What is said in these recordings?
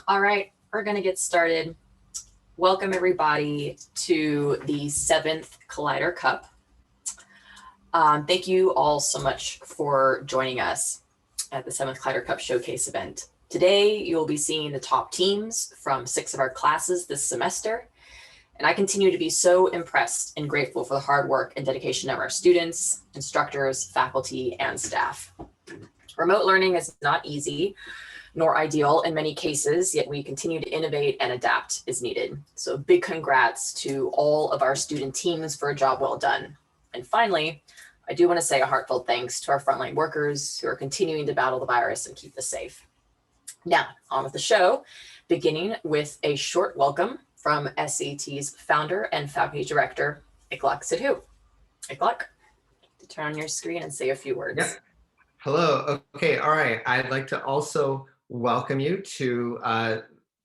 All right, we're going to get started. Welcome, everybody, to the 7th Collider Cup. Thank you all so much for joining us at the 7th Collider Cup Showcase event. Today, you'll be seeing the top teams from 6 of our classes this semester. And I continue to be so impressed and grateful for the hard work and dedication of our students, instructors, faculty, and staff. Remote learning is not easy nor ideal in many cases, yet we continue to innovate and adapt as needed. So big congrats to all of our student teams for a job well done. And finally, I do want to say a heartfelt thanks to our frontline workers who are continuing to battle the virus and keep us safe. Now, on with the show, beginning with a short welcome from SCET's founder and faculty director, Iklak Sidhu. Iklak, turn on your screen and say a few words. Yep. Hello. Okay. All right. I'd like to also welcome you to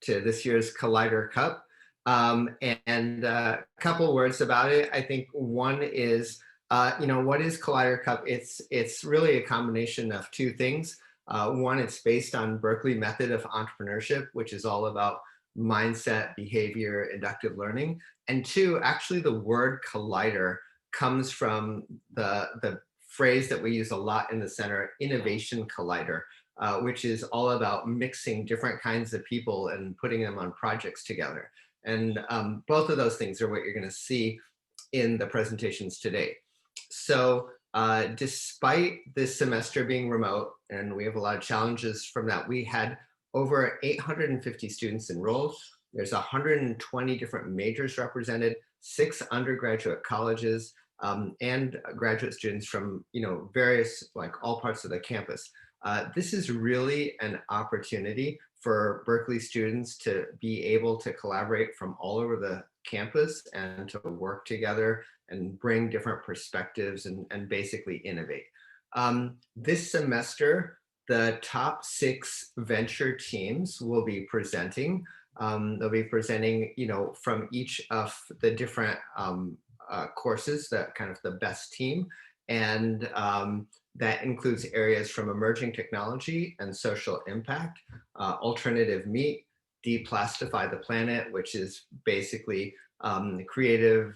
this year's Collider Cup, and a couple words about it. I think one is, what is Collider Cup? It's really a combination of two things. One, it's based on Berkeley method of entrepreneurship, which is all about mindset, behavior, inductive learning. And two, actually, the word collider comes from the phrase that we use a lot in the center, innovation collider, which is all about mixing different kinds of people and putting them on projects together. And both of those things are what you're going to see in the presentations today. So despite this semester being remote, and we have a lot of challenges from that, we had over 850 students enrolled. There's 120 different majors represented, 6 undergraduate colleges, and graduate students from various, like, all parts of the campus. This is really an opportunity for Berkeley students to be able to collaborate from all over the campus and to work together and bring different perspectives and basically innovate. This semester, the top 6 venture teams will be presenting. They'll be presenting, from each of the different courses, that kind of the best team. And that includes areas from emerging technology and social impact, alternative meat, Deplastify the Planet, which is basically creative,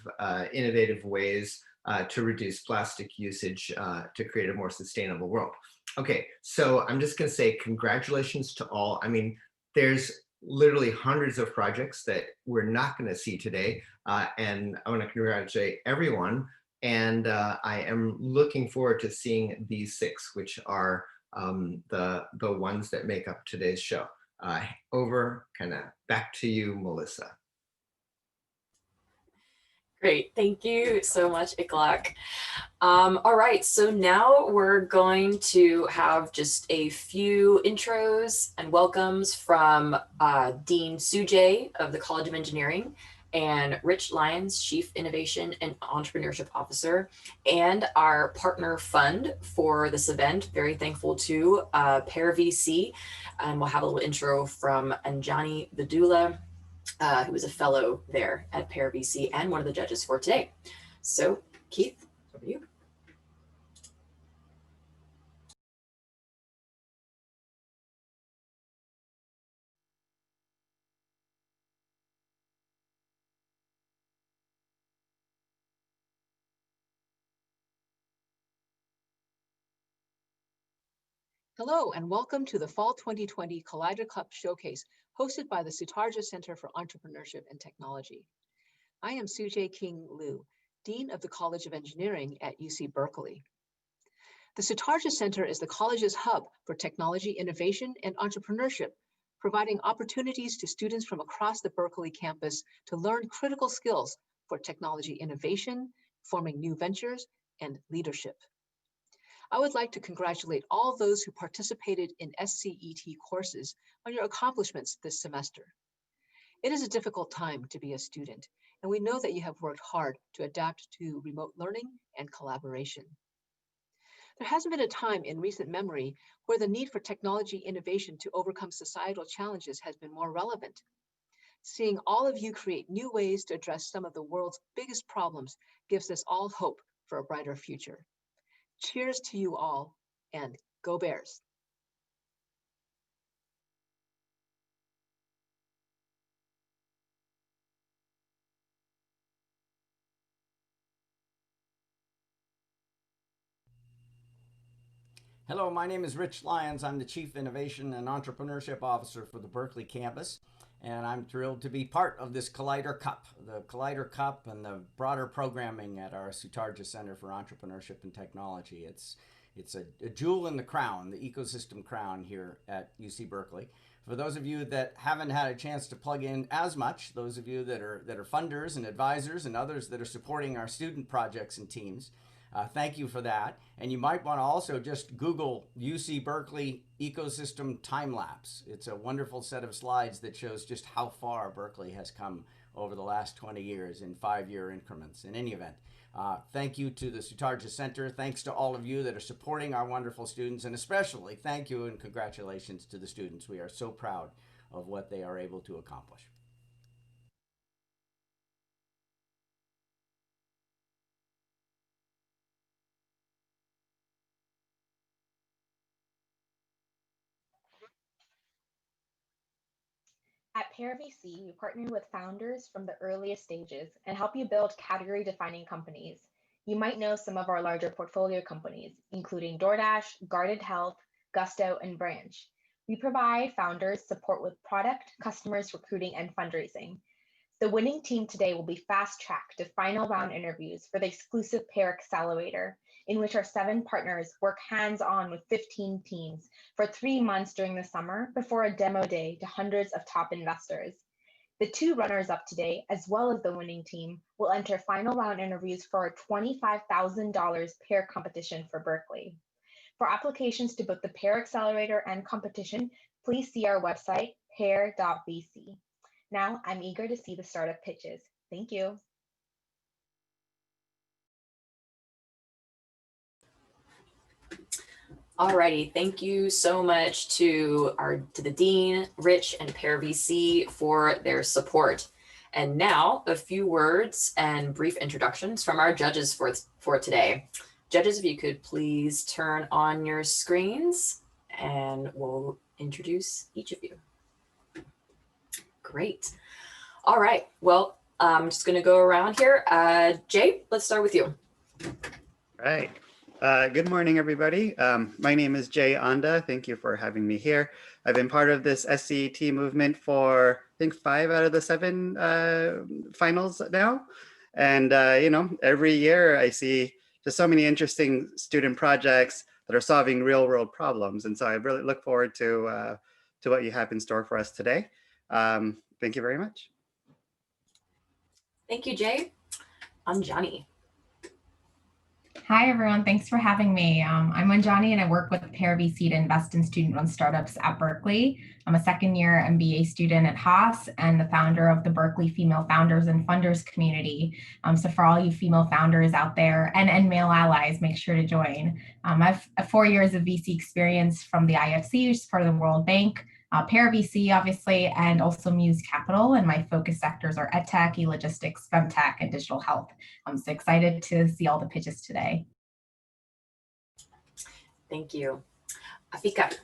innovative ways to reduce plastic usage to create a more sustainable world. Okay, so I'm just going to say congratulations to all. I mean, there's literally hundreds of projects that we're not going to see today, and I want to congratulate everyone. And I am looking forward to seeing these 6, which are the ones that make up today's show. Back to you, Melissa. Great. Thank you so much, Iklak. All right, so now we're going to have just a few intros and welcomes from Dean Sujay of the College of Engineering and Rich Lyons, Chief Innovation and Entrepreneurship Officer, and our partner fund for this event. Very thankful to Pear VC. And we'll have a little intro from Anjani Vidula, who is a fellow there at Pear VC and one of the judges for today. So, Keith, over to you. Hello, and welcome to the Fall 2020 Collider Cup Showcase, hosted by the Sutarja Center for Entrepreneurship and Technology. I am Sujay King Liu, Dean of the College of Engineering at UC Berkeley. The Sutarja Center is the college's hub for technology innovation and entrepreneurship, providing opportunities to students from across the Berkeley campus to learn critical skills for technology innovation, forming new ventures, and leadership. I would like to congratulate all those who participated in SCET courses on your accomplishments this semester. It is a difficult time to be a student, and we know that you have worked hard to adapt to remote learning and collaboration. There hasn't been a time in recent memory where the need for technology innovation to overcome societal challenges has been more relevant. Seeing all of you create new ways to address some of the world's biggest problems gives us all hope for a brighter future. Cheers to you all, and go Bears. Hello, my name is Rich Lyons. I'm the Chief Innovation and Entrepreneurship Officer for the Berkeley campus, and I'm thrilled to be part of this Collider Cup, the Collider Cup and the broader programming at our Sutarja Center for Entrepreneurship and Technology. It's a jewel in the crown, the ecosystem crown here at UC Berkeley. For those of you that haven't had a chance to plug in as much, those of you that are funders and advisors and others that are supporting our student projects and teams, thank you for that. And you might want to also just Google UC Berkeley Ecosystem Time Lapse. It's a wonderful set of slides that shows just how far Berkeley has come over the last 20 years in 5-year increments. In any event, thank you to the Sutarja Center. Thanks to all of you that are supporting our wonderful students, and especially thank you and congratulations to the students. We are so proud of what they are able to accomplish. At Pear VC, we partner with founders from the earliest stages and help you build category-defining companies. You might know some of our larger portfolio companies, including DoorDash, Guarded Health, Gusto, and Branch. We provide founders support with product, customers, recruiting, and fundraising. The winning team today will be fast-tracked to final round interviews for the exclusive Pear Accelerator, in which our 7 partners work hands-on with 15 teams for 3 months during the summer before a demo day to hundreds of top investors. The 2 runners-up today, as well as the winning team, will enter final round interviews for a $25,000 Pear competition for Berkeley. For applications to book the Pear Accelerator and competition, please see our website, pear.vc. Now, I'm eager to see the startup pitches. Thank you. Alrighty, thank you so much to the Dean, Rich, and Pear VC for their support. And now a few words and brief introductions from our judges for today. Judges, if you could please turn on your screens and we'll introduce each of you. Great. All right. Well, I'm just going to go around here. Jay, let's start with you. Right. Good morning, everybody. My name is Jay Anda. Thank you for having me here. I've been part of this SCET movement for, I think, 5 out of the 7 finals now. And, you know, every year I see just so many interesting student projects that are solving real world problems. And so I really look forward to what you have in store for us today. Thank you very much. Thank you, Jay. Anjani. Hi, everyone. Thanks for having me. I'm Anjani, and I work with Pear VC to invest in student-run startups at Berkeley. I'm a second-year MBA student at Haas and the founder of the Berkeley Female Founders and Funders community. So for all you female founders out there and male allies, make sure to join. I have 4 years of VC experience from the IFC, which is part of the World Bank, Pear VC, obviously, and also Muse Capital. And my focus sectors are EdTech, e-logistics, femtech, and digital health. I'm so excited to see all the pitches today. Thank you. Afika.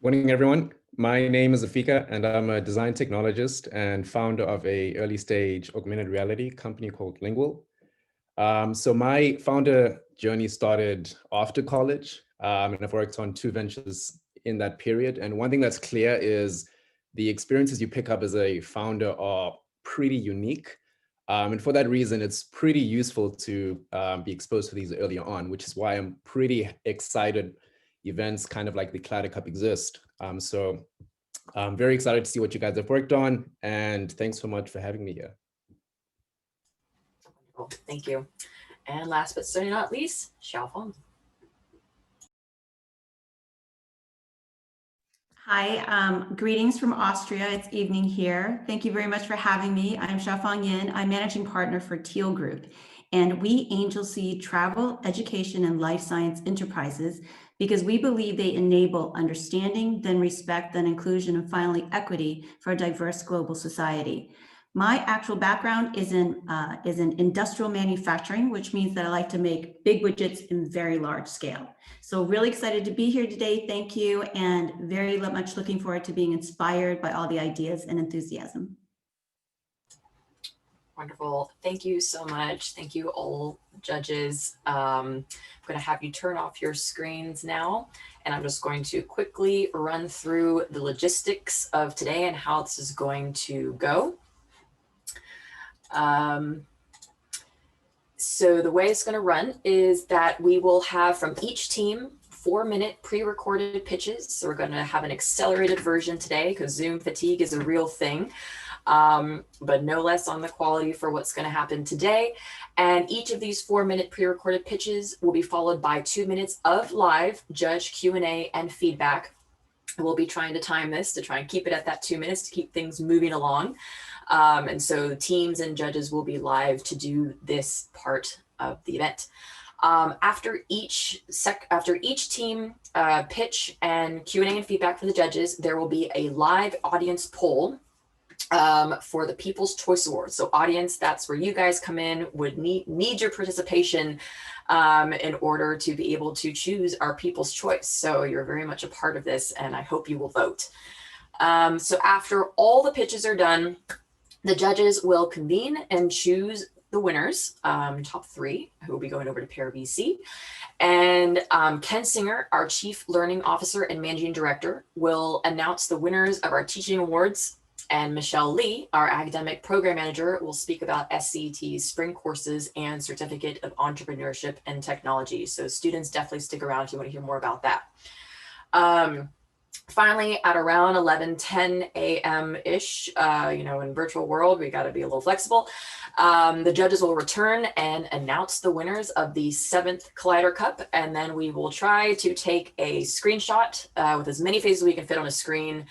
Morning, everyone. My name is Afika, and I'm a design technologist and founder of a early stage augmented reality company called Lingual. So my founder journey started after college, and I've worked on 2 ventures in that period. And one thing that's clear is the experiences you pick up as a founder are pretty unique. And for that reason, it's pretty useful to be exposed to these earlier on, which is why I'm pretty excited events kind of like the Collider Cup exist. So I'm very excited to see what you guys have worked on, and thanks so much for having me here. Thank you. And last but certainly not least, Xiaofeng. Hi, greetings from Austria. It's evening here. Thank you very much for having me. I'm Xiaofeng Yin. I'm managing partner for Teal Group, and we angel seed travel, education, and life science enterprises because we believe they enable understanding, then respect, then inclusion, and finally equity for a diverse global society. My actual background is in industrial manufacturing, which means that I like to make big widgets in very large scale. So really excited to be here today. Thank you. And very much looking forward to being inspired by all the ideas and enthusiasm. Wonderful. Thank you so much. Thank you all judges. I'm going to have you turn off your screens now, and I'm just going to quickly run through the logistics of today and how this is going to go. So the way it's going to run is that we will have from each team 4-minute pre-recorded pitches. So we're going to have an accelerated version today because Zoom fatigue is a real thing. But no less on the quality for what's going to happen today. And each of these 4-minute pre-recorded pitches will be followed by 2 minutes of live judge Q&A and feedback. We'll be trying to time this to try and keep it at that 2 minutes to keep things moving along. And so the teams and judges will be live to do this part of the event. After each team pitch and Q&A and feedback for the judges, there will be a live audience poll for the People's Choice Awards. So audience, that's where you guys come in, would need your participation in order to be able to choose our People's Choice. So you're very much a part of this, and I hope you will vote. So after all the pitches are done, the judges will convene and choose the winners, top 3, who will be going over to Pear VC. And Ken Singer, our Chief Learning Officer and Managing Director, will announce the winners of our teaching awards. And Michelle Lee, our Academic Program Manager, will speak about SCET's spring courses and Certificate of Entrepreneurship and Technology. So students, definitely stick around if you want to hear more about that. Finally, at around 11:10 a.m.-ish, in virtual world, we got to be a little flexible. The judges will return and announce the winners of the 7th Collider Cup, and then we will try to take a screenshot with as many faces as we can fit on a screen.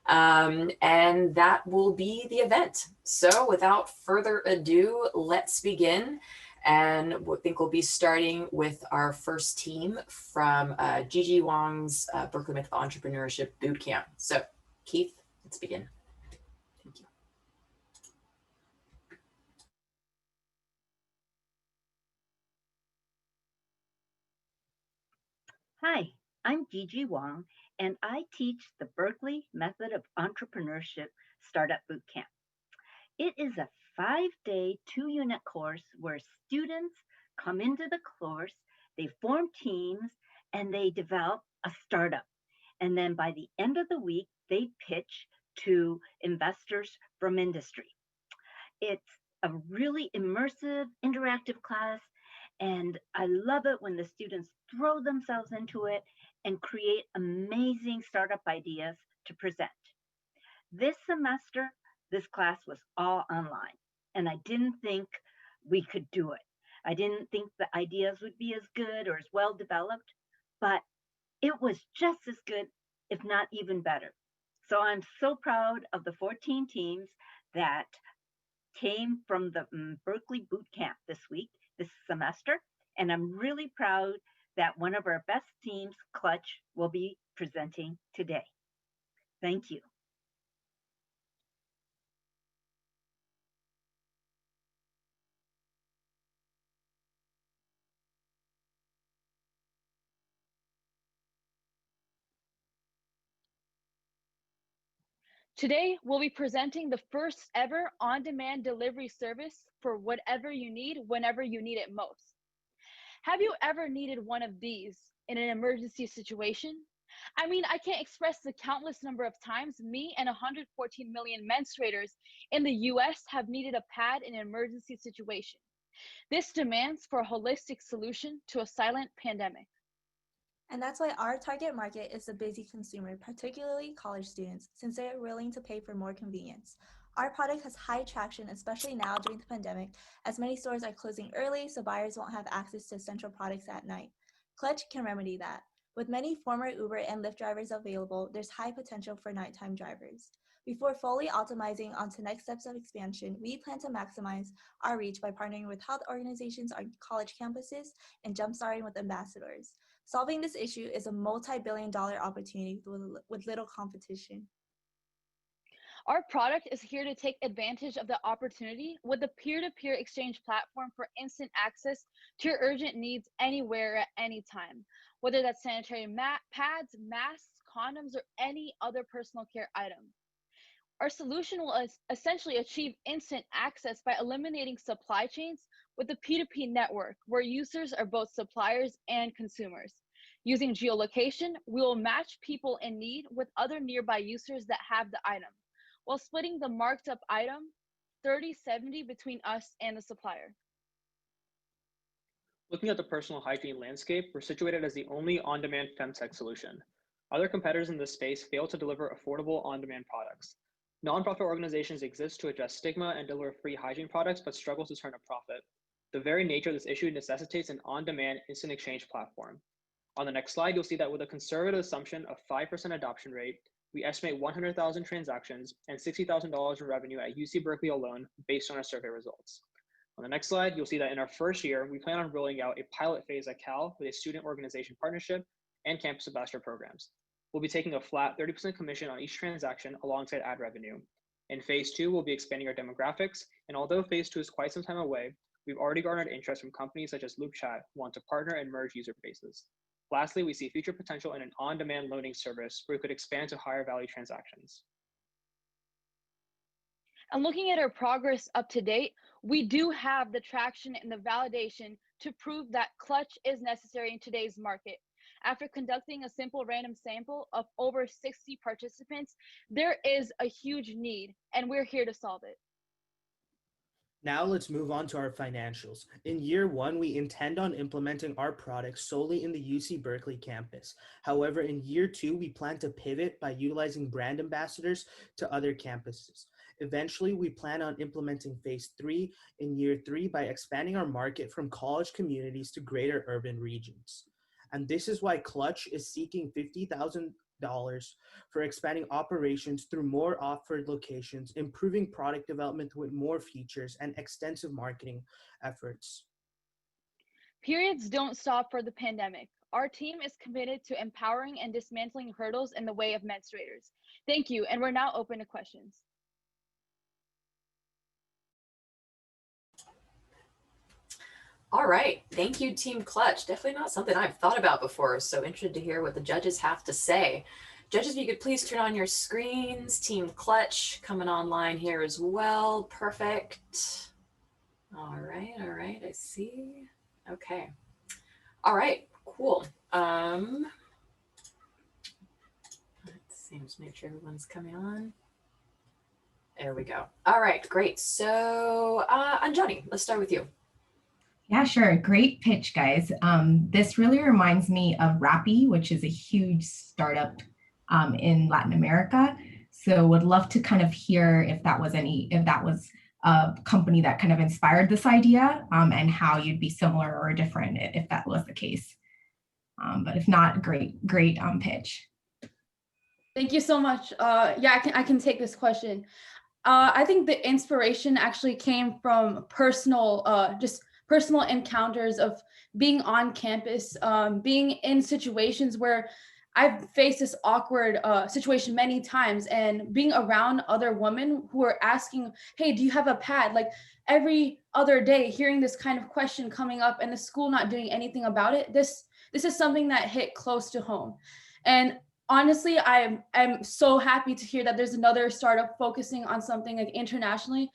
And that will be the event. So without further ado, let's begin. And I think we'll be starting with our first team from Gigi Wang's Berkeley Myth of Entrepreneurship Bootcamp. So Keith, let's begin. Thank you. Hi, I'm Gigi Wang, and I teach the Berkeley Method of Entrepreneurship Startup Bootcamp. It is a 5-day, 2-unit course where students come into the course, they form teams, and they develop a startup. And then by the end of the week, they pitch to investors from industry. It's a really immersive, interactive class, and I love it when the students throw themselves into it and create amazing startup ideas to present. This semester, this class was all online, and I didn't think we could do it. I didn't think the ideas would be as good or as well developed, but it was just as good, if not even better. So I'm so proud of the 14 teams that came from the Berkeley Bootcamp this semester, and I'm really proud that one of our best teams, Clutch, will be presenting today. Thank you. Today, we'll be presenting the first ever on-demand delivery service for whatever you need, whenever you need it most. Have you ever needed one of these in an emergency situation? I mean, I can't express the countless number of times me and 114 million menstruators in the US have needed a pad in an emergency situation. This demands for a holistic solution to a silent pandemic. And that's why our target market is the busy consumer, particularly college students, since they are willing to pay for more convenience. Our product has high traction, especially now during the pandemic, as many stores are closing early, so buyers won't have access to essential products at night. Clutch can remedy that. With many former Uber and Lyft drivers available, there's high potential for nighttime drivers. Before fully optimizing onto next steps of expansion, we plan to maximize our reach by partnering with health organizations on college campuses and jumpstarting with ambassadors. Solving this issue is a multi-billion-dollar opportunity with little competition. Our product is here to take advantage of the opportunity with a peer-to-peer exchange platform for instant access to your urgent needs anywhere at any time, whether that's sanitary pads, masks, condoms, or any other personal care item. Our solution will essentially achieve instant access by eliminating supply chains with a P2P network where users are both suppliers and consumers. Using geolocation, we will match people in need with other nearby users that have the item, while splitting the marked up item 30-70 between us and the supplier. Looking at the personal hygiene landscape, we're situated as the only on-demand femtech solution. Other competitors in this space fail to deliver affordable on-demand products. Nonprofit organizations exist to address stigma and deliver free hygiene products, but struggle to turn a profit. The very nature of this issue necessitates an on-demand instant exchange platform. On the next slide, you'll see that with a conservative assumption of 5% adoption rate, we estimate 100,000 transactions and $60,000 in revenue at UC Berkeley alone based on our survey results. On the next slide, you'll see that in our first year, we plan on rolling out a pilot phase at Cal with a student organization partnership and campus ambassador programs. We'll be taking a flat 30% commission on each transaction alongside ad revenue. In phase 2, we'll be expanding our demographics, and although phase 2 is quite some time away, we've already garnered interest from companies such as LoopChat who want to partner and merge user bases. Lastly, we see future potential in an on-demand loaning service where we could expand to higher value transactions. And looking at our progress up to date, we do have the traction and the validation to prove that Clutch is necessary in today's market. After conducting a simple random sample of over 60 participants, there is a huge need, and we're here to solve it. Now let's move on to our financials. In year 1, we intend on implementing our products solely in the UC Berkeley campus. However, in year 2, we plan to pivot by utilizing brand ambassadors to other campuses. Eventually, we plan on implementing phase 3 in year 3 by expanding our market from college communities to greater urban regions. And this is why Clutch is seeking $50,000 for expanding operations through more offered locations, improving product development with more features, and extensive marketing efforts. Periods don't stop for the pandemic. Our team is committed to empowering and dismantling hurdles in the way of menstruators. Thank you, and we're now open to questions. All right, thank you, Team Clutch. Definitely not something I've thought about before, so interested to hear what the judges have to say. Judges, if you could please turn on your screens. Team Clutch coming online here as well. Perfect. All right, I see. Okay. All right, cool. Let's see, just make sure everyone's coming on. There we go. All right, great. So, Anjani, let's start with you. Yeah, sure. Great pitch, guys. This really reminds me of Rappi, which is a huge startup in Latin America. So would love to kind of hear if that was a company that kind of inspired this idea and how you'd be similar or different if that was the case. But if not, great pitch. Thank you so much. Yeah, I can take this question. I think the inspiration actually came from personal encounters of being on campus, being in situations where I've faced this awkward situation many times, and being around other women who are asking, hey, do you have a pad? Like every other day, hearing this kind of question coming up and the school not doing anything about it. This is something that hit close to home. And honestly, I'm so happy to hear that there's another startup focusing on something like internationally.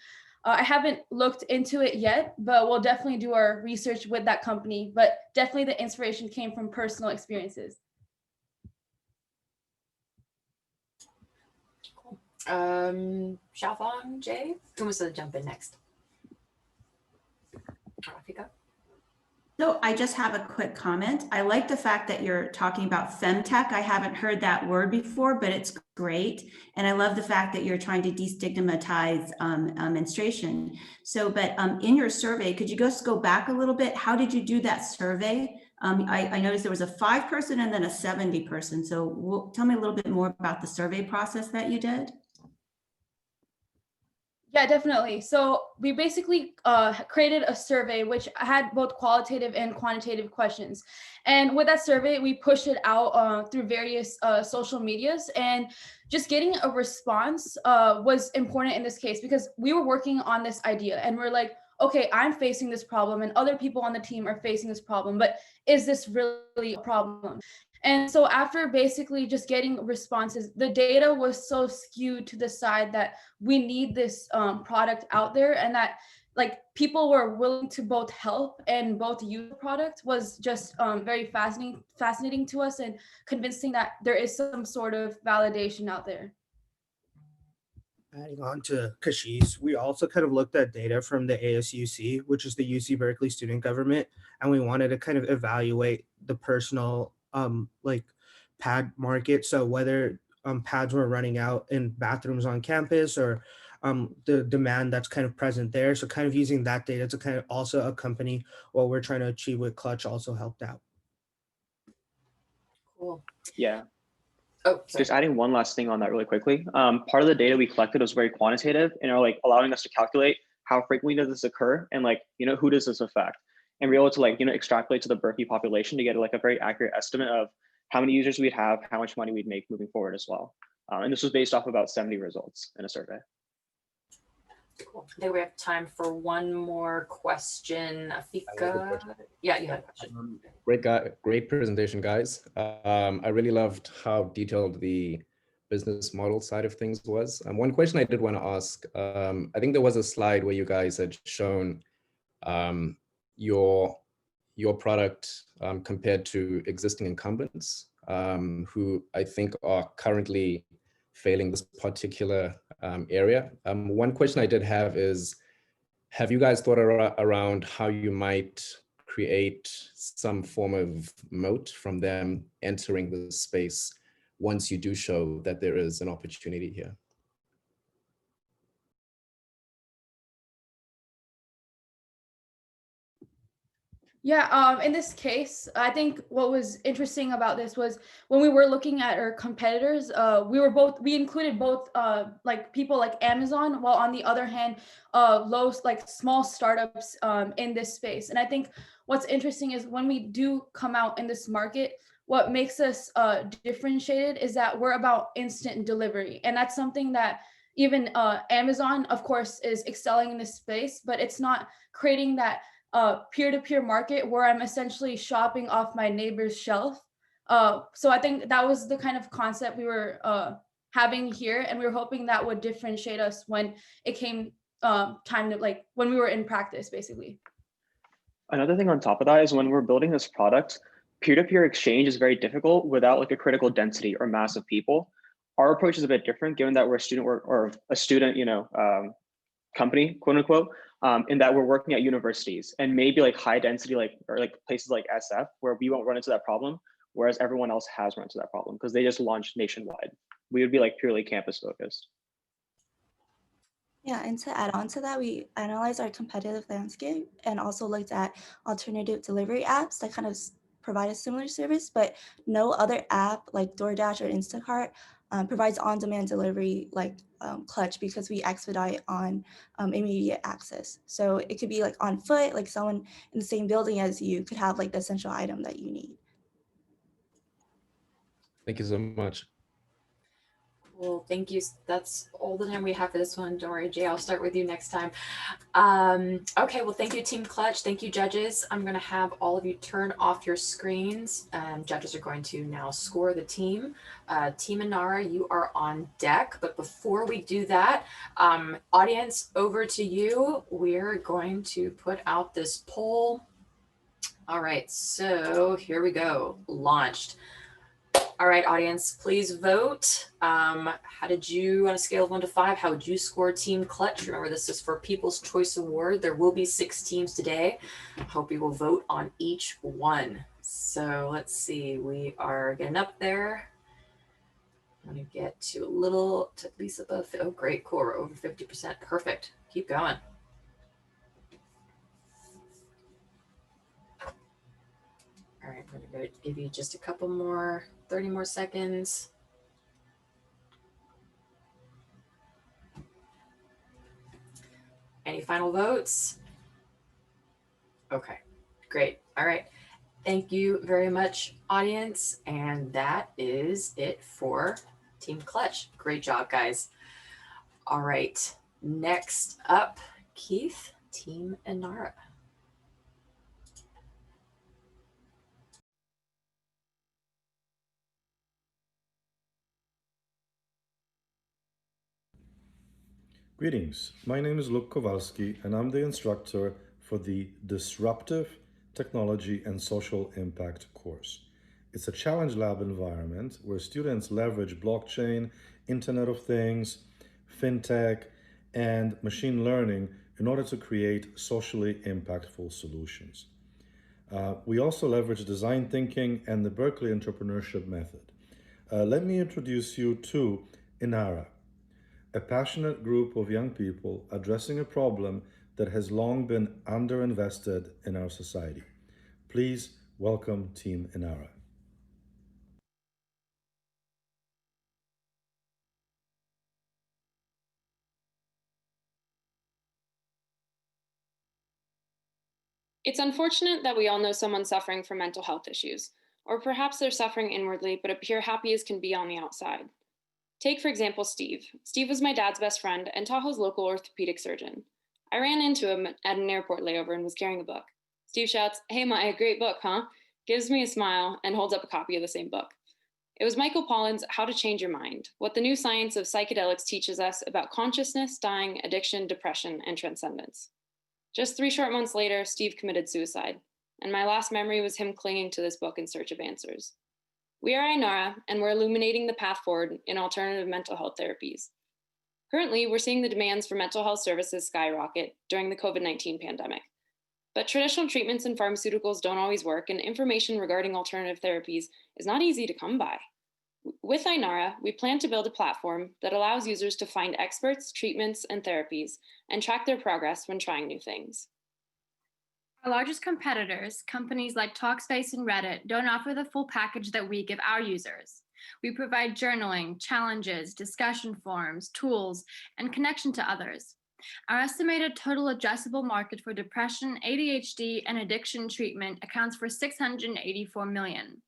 I haven't looked into it yet, but we'll definitely do our research with that company. But definitely the inspiration came from personal experiences. Cool. Xiaofang, Jay, who wants to jump in next? Rafika? So I just have a quick comment. I like the fact that you're talking about femtech. I haven't heard that word before, but it's great. And I love the fact that you're trying to destigmatize menstruation. So, but in your survey, could you just go back a little bit? How did you do that survey? I noticed there was a 5-person and then a 70-person. So tell me a little bit more about the survey process that you did. Yeah, definitely. So we basically created a survey which had both qualitative and quantitative questions. And with that survey, we pushed it out through various social medias, and just getting a response was important in this case because we were working on this idea and we're like, okay, I'm facing this problem and other people on the team are facing this problem, but is this really a problem? And so after basically just getting responses, the data was so skewed to the side that we need this product out there, and that like people were willing to both help and both use the product was just very fascinating to us, and convincing that there is some sort of validation out there. Adding on to Kashish, we also kind of looked at data from the ASUC, which is the UC Berkeley student government, and we wanted to kind of evaluate the personal like pad market. So whether pads were running out in bathrooms on campus, or the demand that's kind of present there. So kind of using that data to kind of also accompany what we're trying to achieve with Clutch also helped out. Cool. Yeah. Oh, sorry. Just adding one last thing on that really quickly. Part of the data we collected was very quantitative and are like allowing us to calculate how frequently does this occur, and like, you know, who does this affect? And we're able to like, you know, extrapolate to the Berkeley population to get like a very accurate estimate of how many users we'd have, how much money we'd make moving forward as well. And this was based off about 70 results in a survey. Cool. I think we have time for one more question. Afika. Yeah, you had a question. Great presentation, guys. I really loved how detailed the business model side of things was. One question I did want to ask, I think there was a slide where you guys had shown your product compared to existing incumbents who I think are currently failing this particular area. One question I did have is, have you guys thought around how you might create some form of moat from them entering the space once you do show that there is an opportunity here? Yeah, in this case, I think what was interesting about this was when we were looking at our competitors, we included both like people like Amazon, while on the other hand, small startups in this space. And I think what's interesting is when we do come out in this market, what makes us differentiated is that we're about instant delivery. And that's something that even Amazon, of course, is excelling in this space, but it's not creating that peer-to-peer market where I'm essentially shopping off my neighbor's shelf. So I think that was the kind of concept we were having here, and we were hoping that would differentiate us when it came time to like when we were in practice, basically. Another thing on top of that is when we're building this product, peer-to-peer exchange is very difficult without like a critical density or mass of people. Our approach is a bit different, given that we're a student or a student, you know, company, quote unquote, in that we're working at universities and maybe like high density, or places like SF, where we won't run into that problem, whereas everyone else has run into that problem because they just launched nationwide. We would be like purely campus focused. Yeah, and to add on to that, we analyzed our competitive landscape and also looked at alternative delivery apps that kind of provide a similar service, but no other app like DoorDash or Instacart provides on-demand delivery like Clutch, because we expedite on immediate access. So it could be like on foot, like someone in the same building as you could have like the essential item that you need. Thank you so much. Well, thank you. That's all the time we have for this one. Don't worry, Jay, I'll start with you next time. Okay, well, thank you, Team Clutch. Thank you, judges. I'm going to have all of you turn off your screens. Judges are going to now score the team. Team Inara, you are on deck. But before we do that, audience, over to you. We're going to put out this poll. All right, so here we go. Launched. All right, audience, please vote. How did you, on a scale of 1 to 5, how would you score Team Clutch? Remember, this is for People's Choice Award. There will be 6 teams today. I hope you will vote on each one. So let's see, we are getting up there. I'm gonna get to at least above, oh, great, cool, we're over 50%, perfect. Keep going. All right, I'm gonna give you just a couple more, 30 more seconds. Any final votes? Okay, great. All right. Thank you very much, audience. And that is it for Team Clutch. Great job, guys. All right. Next up, Keith, Team Inara. Greetings, my name is Luke Kowalski and I'm the instructor for the Disruptive Technology and Social Impact course. It's a challenge lab environment where students leverage blockchain, Internet of Things, fintech, and machine learning in order to create socially impactful solutions. We also leverage design thinking and the Berkeley entrepreneurship method. Let me introduce you to Inara, a passionate group of young people addressing a problem that has long been underinvested in our society. Please welcome Team Inara. It's unfortunate that we all know someone suffering from mental health issues, or perhaps they're suffering inwardly but appear happy as can be on the outside. Take, for example, Steve. Steve was my dad's best friend and Tahoe's local orthopedic surgeon. I ran into him at an airport layover and was carrying a book. Steve shouts, "Hey, Maya, great book, huh?" Gives me a smile and holds up a copy of the same book. It was Michael Pollan's How to Change Your Mind, what the new science of psychedelics teaches us about consciousness, dying, addiction, depression, and transcendence. Just 3 short months later, Steve committed suicide, and my last memory was him clinging to this book in search of answers. We are Inara, and we're illuminating the path forward in alternative mental health therapies. Currently, we're seeing the demands for mental health services skyrocket during the COVID-19 pandemic. But traditional treatments and pharmaceuticals don't always work, and information regarding alternative therapies is not easy to come by. With Inara, we plan to build a platform that allows users to find experts, treatments, and therapies, and track their progress when trying new things. Our largest competitors, companies like Talkspace and Reddit, don't offer the full package that we give our users. We provide journaling, challenges, discussion forums, tools, and connection to others. Our estimated total addressable market for depression, ADHD, and addiction treatment accounts for $684 million.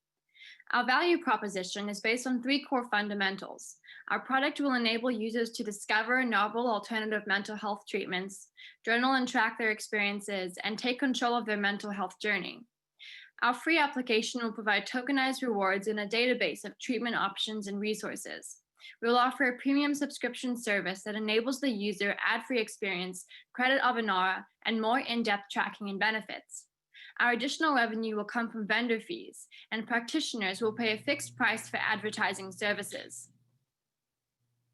Our value proposition is based on 3 core fundamentals. Our product will enable users to discover novel alternative mental health treatments, journal and track their experiences, and take control of their mental health journey. Our free application will provide tokenized rewards in a database of treatment options and resources. We will offer a premium subscription service that enables the user ad-free experience, credit of Inara, and more in-depth tracking and benefits. Our additional revenue will come from vendor fees, and practitioners will pay a fixed price for advertising services.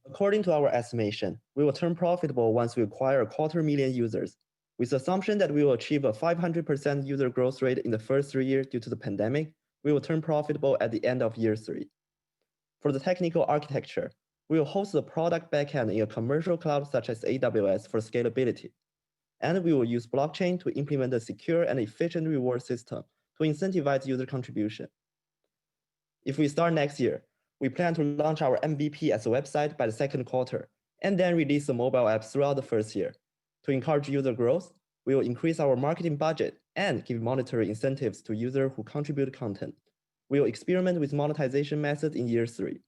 According to our estimation, we will turn profitable once we acquire 250,000 users. With the assumption that we will achieve a 500% user growth rate in the first 3 years due to the pandemic, we will turn profitable at the end of year 3. For the technical architecture, we will host the product backend in a commercial cloud such as AWS for scalability. And we will use blockchain to implement a secure and efficient reward system to incentivize user contribution. If we start next year, we plan to launch our MVP as a website by the 2nd quarter, and then release the mobile app throughout the first year. To encourage user growth, we will increase our marketing budget and give monetary incentives to users who contribute content. We will experiment with monetization methods in year 3.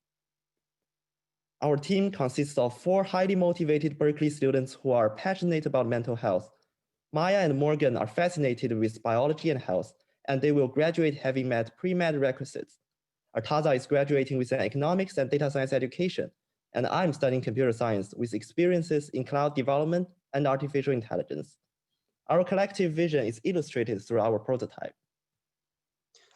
Our team consists of 4 highly motivated Berkeley students who are passionate about mental health. Maya and Morgan are fascinated with biology and health, and they will graduate having met pre-med requisites. Artaza is graduating with an economics and data science education, and I'm studying computer science with experiences in cloud development and artificial intelligence. Our collective vision is illustrated through our prototype.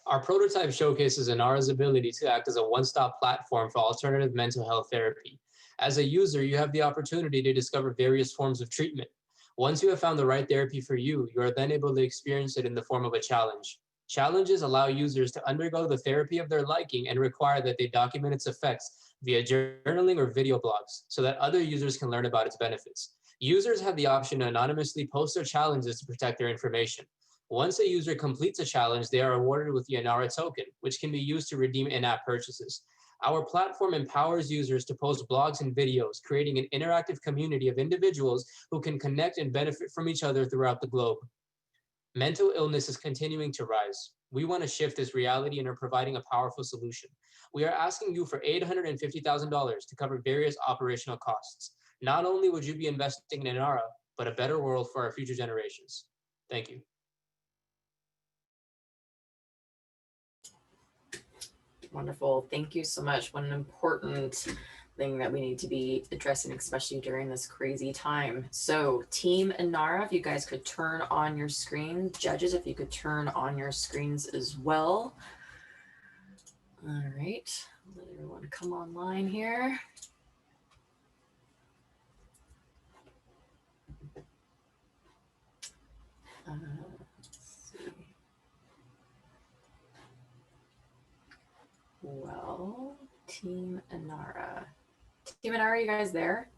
Our prototype showcases Inara's ability to act as a one-stop platform for alternative mental health therapy. As a user, you have the opportunity to discover various forms of treatment. Once you have found the right therapy for you, you are then able to experience it in the form of a challenge. Challenges allow users to undergo the therapy of their liking and require that they document its effects via journaling or video blogs so that other users can learn about its benefits. Users have the option to anonymously post their challenges to protect their information. Once a user completes a challenge, they are awarded with the Inara token, which can be used to redeem in-app purchases. Our platform empowers users to post blogs and videos, creating an interactive community of individuals who can connect and benefit from each other throughout the globe. Mental illness is continuing to rise. We want to shift this reality and are providing a powerful solution. We are asking you for $850,000 to cover various operational costs. Not only would you be investing in Inara, but a better world for our future generations. Thank you. Wonderful. Thank you so much. What an important something that we need to be addressing, especially during this crazy time. So Team Inara, if you guys could turn on your screen. Judges, if you could turn on your screens as well. All right, let everyone come online here. Let's see. Well, Team Inara. Team Inara, are you guys there?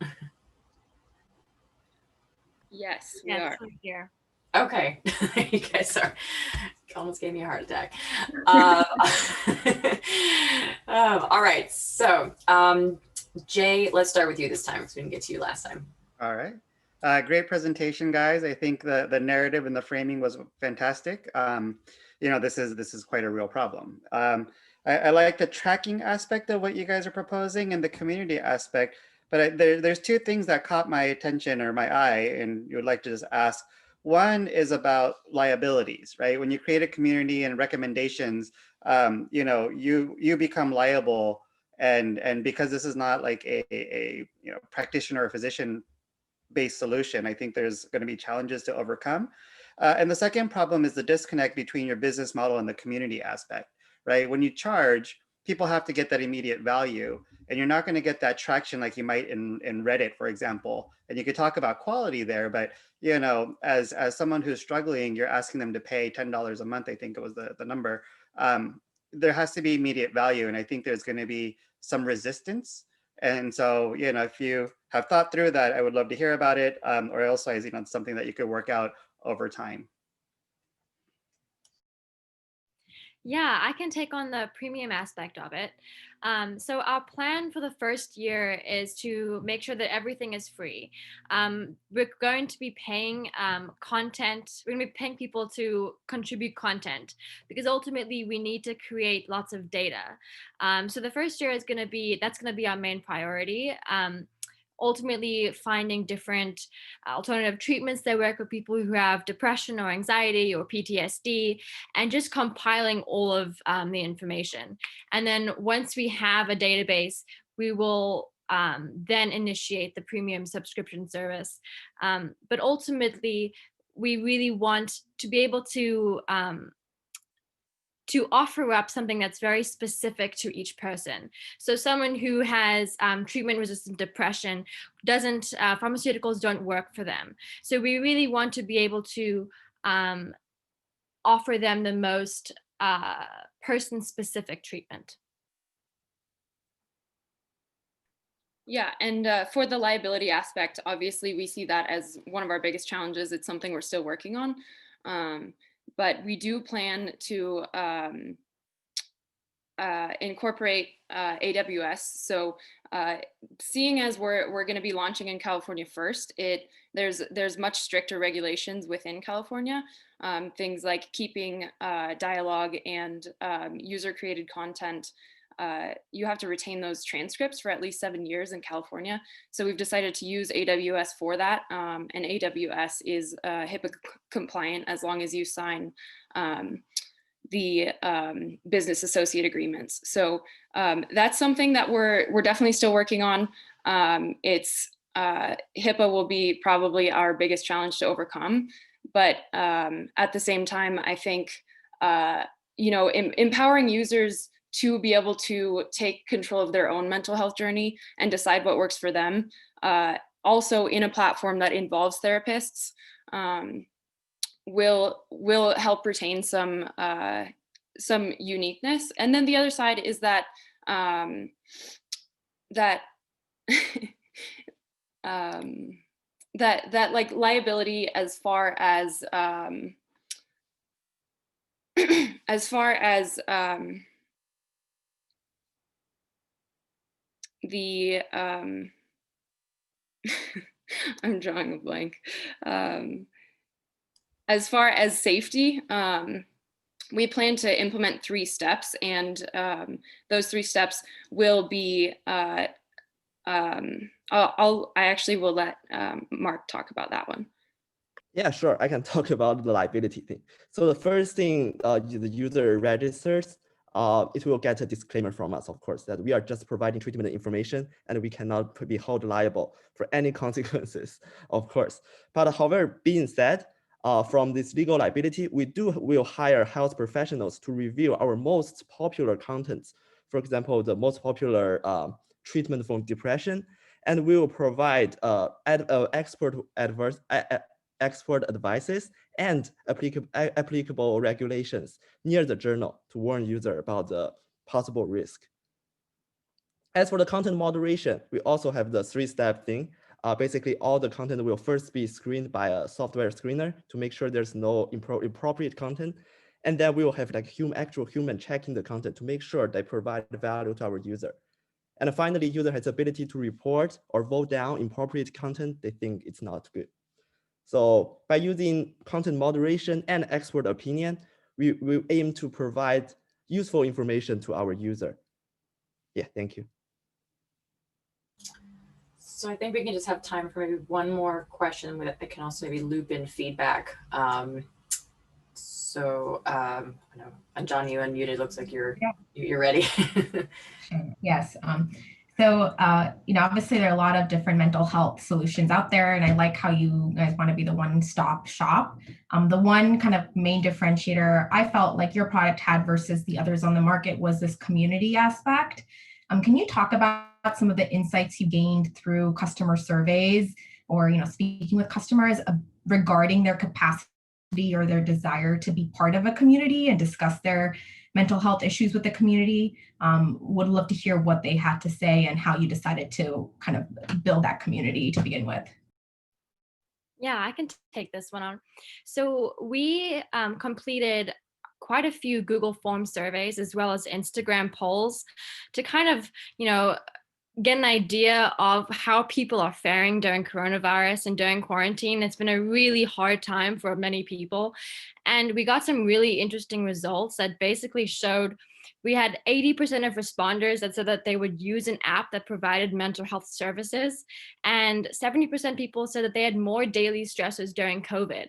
Yes, we are. Here. Okay, you guys are almost gave me a heart attack. All right, so Jay, let's start with you this time because we didn't get to you last time. All right. Great presentation, guys. I think the narrative and the framing was fantastic. You know, this is quite a real problem. I like the tracking aspect of what you guys are proposing and the community aspect, but there's two things that caught my attention or my eye, and you would like to just ask. One is about liabilities, right? When you create a community and recommendations, you know, you become liable, and because this is not like a you know, practitioner or physician based solution, I think there's going to be challenges to overcome. And the second problem is the disconnect between your business model and the community aspect, right? When you charge, people have to get that immediate value, and you're not going to get that traction like you might in Reddit, for example. And you could talk about quality there, but you know, as someone who's struggling, you're asking them to pay $10 a month, I think it was the number. There has to be immediate value, and I think there's going to be some resistance. And so, you know, if you have thought through that, I would love to hear about it, or else, you know, something that you could work out over time. Yeah, I can take on the premium aspect of it. So our plan for the first year is to make sure that everything is free. We're going to be paying content. We're going to be paying people to contribute content because ultimately we need to create lots of data. So the first year is going to be, that's going to be our main priority. Ultimately finding different alternative treatments that work with people who have depression or anxiety or PTSD, and just compiling all of the information. And then once we have a database, we will then initiate the premium subscription service. But ultimately, we really want to be able to offer up something that's very specific to each person. So someone who has treatment-resistant depression, pharmaceuticals don't work for them. So we really want to be able to offer them the most person-specific treatment. Yeah, and for the liability aspect, obviously we see that as one of our biggest challenges. It's something we're still working on. But we do plan to incorporate AWS. So seeing as we're going to be launching in California first, there's much stricter regulations within California. Things like keeping dialogue and user-created content. You have to retain those transcripts for at least 7 years in California. So we've decided to use AWS for that. And AWS is HIPAA compliant as long as you sign the business associate agreements. So that's something that we're definitely still working on. HIPAA will be probably our biggest challenge to overcome. But at the same time, I think, you know, empowering users to be able to take control of their own mental health journey and decide what works for them. Also in a platform that involves therapists will help retain some uniqueness. And then the other side is that that like liability as far as the I'm drawing a blank. As far as safety, we plan to implement 3 steps, and those 3 steps will be I actually will let Mark talk about that one. Yeah, sure. I can talk about the liability thing. So the first thing, the user registers it will get a disclaimer from us, of course, that we are just providing treatment information and we cannot be held liable for any consequences, of course. But however, being said, from this legal liability, will hire health professionals to review our most popular contents. For example, the most popular treatment for depression, and we will provide expert advices and applicable regulations near the journal to warn user about the possible risk. As for the content moderation, we also have the 3-step thing. Basically, all the content will first be screened by a software screener to make sure there's no inappropriate content. And then we will have like actual human checking the content to make sure they provide value to our user. And finally, user has the ability to report or vote down inappropriate content they think it's not good. So by using content moderation and expert opinion, we aim to provide useful information to our user. Yeah, thank you. So I think we can just have time for maybe one more question that can also maybe loop in feedback. I know, and John, you unmuted. Looks like you're ready. Yes. Obviously there are a lot of different mental health solutions out there, and I like how you guys want to be the one-stop shop. The one kind of main differentiator I felt like your product had versus the others on the market was this community aspect. Can you talk about some of the insights you gained through customer surveys or speaking with customers regarding their capacity or their desire to be part of a community and discuss their mental health issues with the community? Would love to hear what they had to say and how you decided to kind of build that community to begin with. Yeah, I can take this one on. So we completed quite a few Google Form surveys as well as Instagram polls to kind of, get an idea of how people are faring during coronavirus and during quarantine. It's been a really hard time for many people. And we got some really interesting results that basically showed we had 80% of responders that said that they would use an app that provided mental health services. And 70% people said that they had more daily stressors during COVID.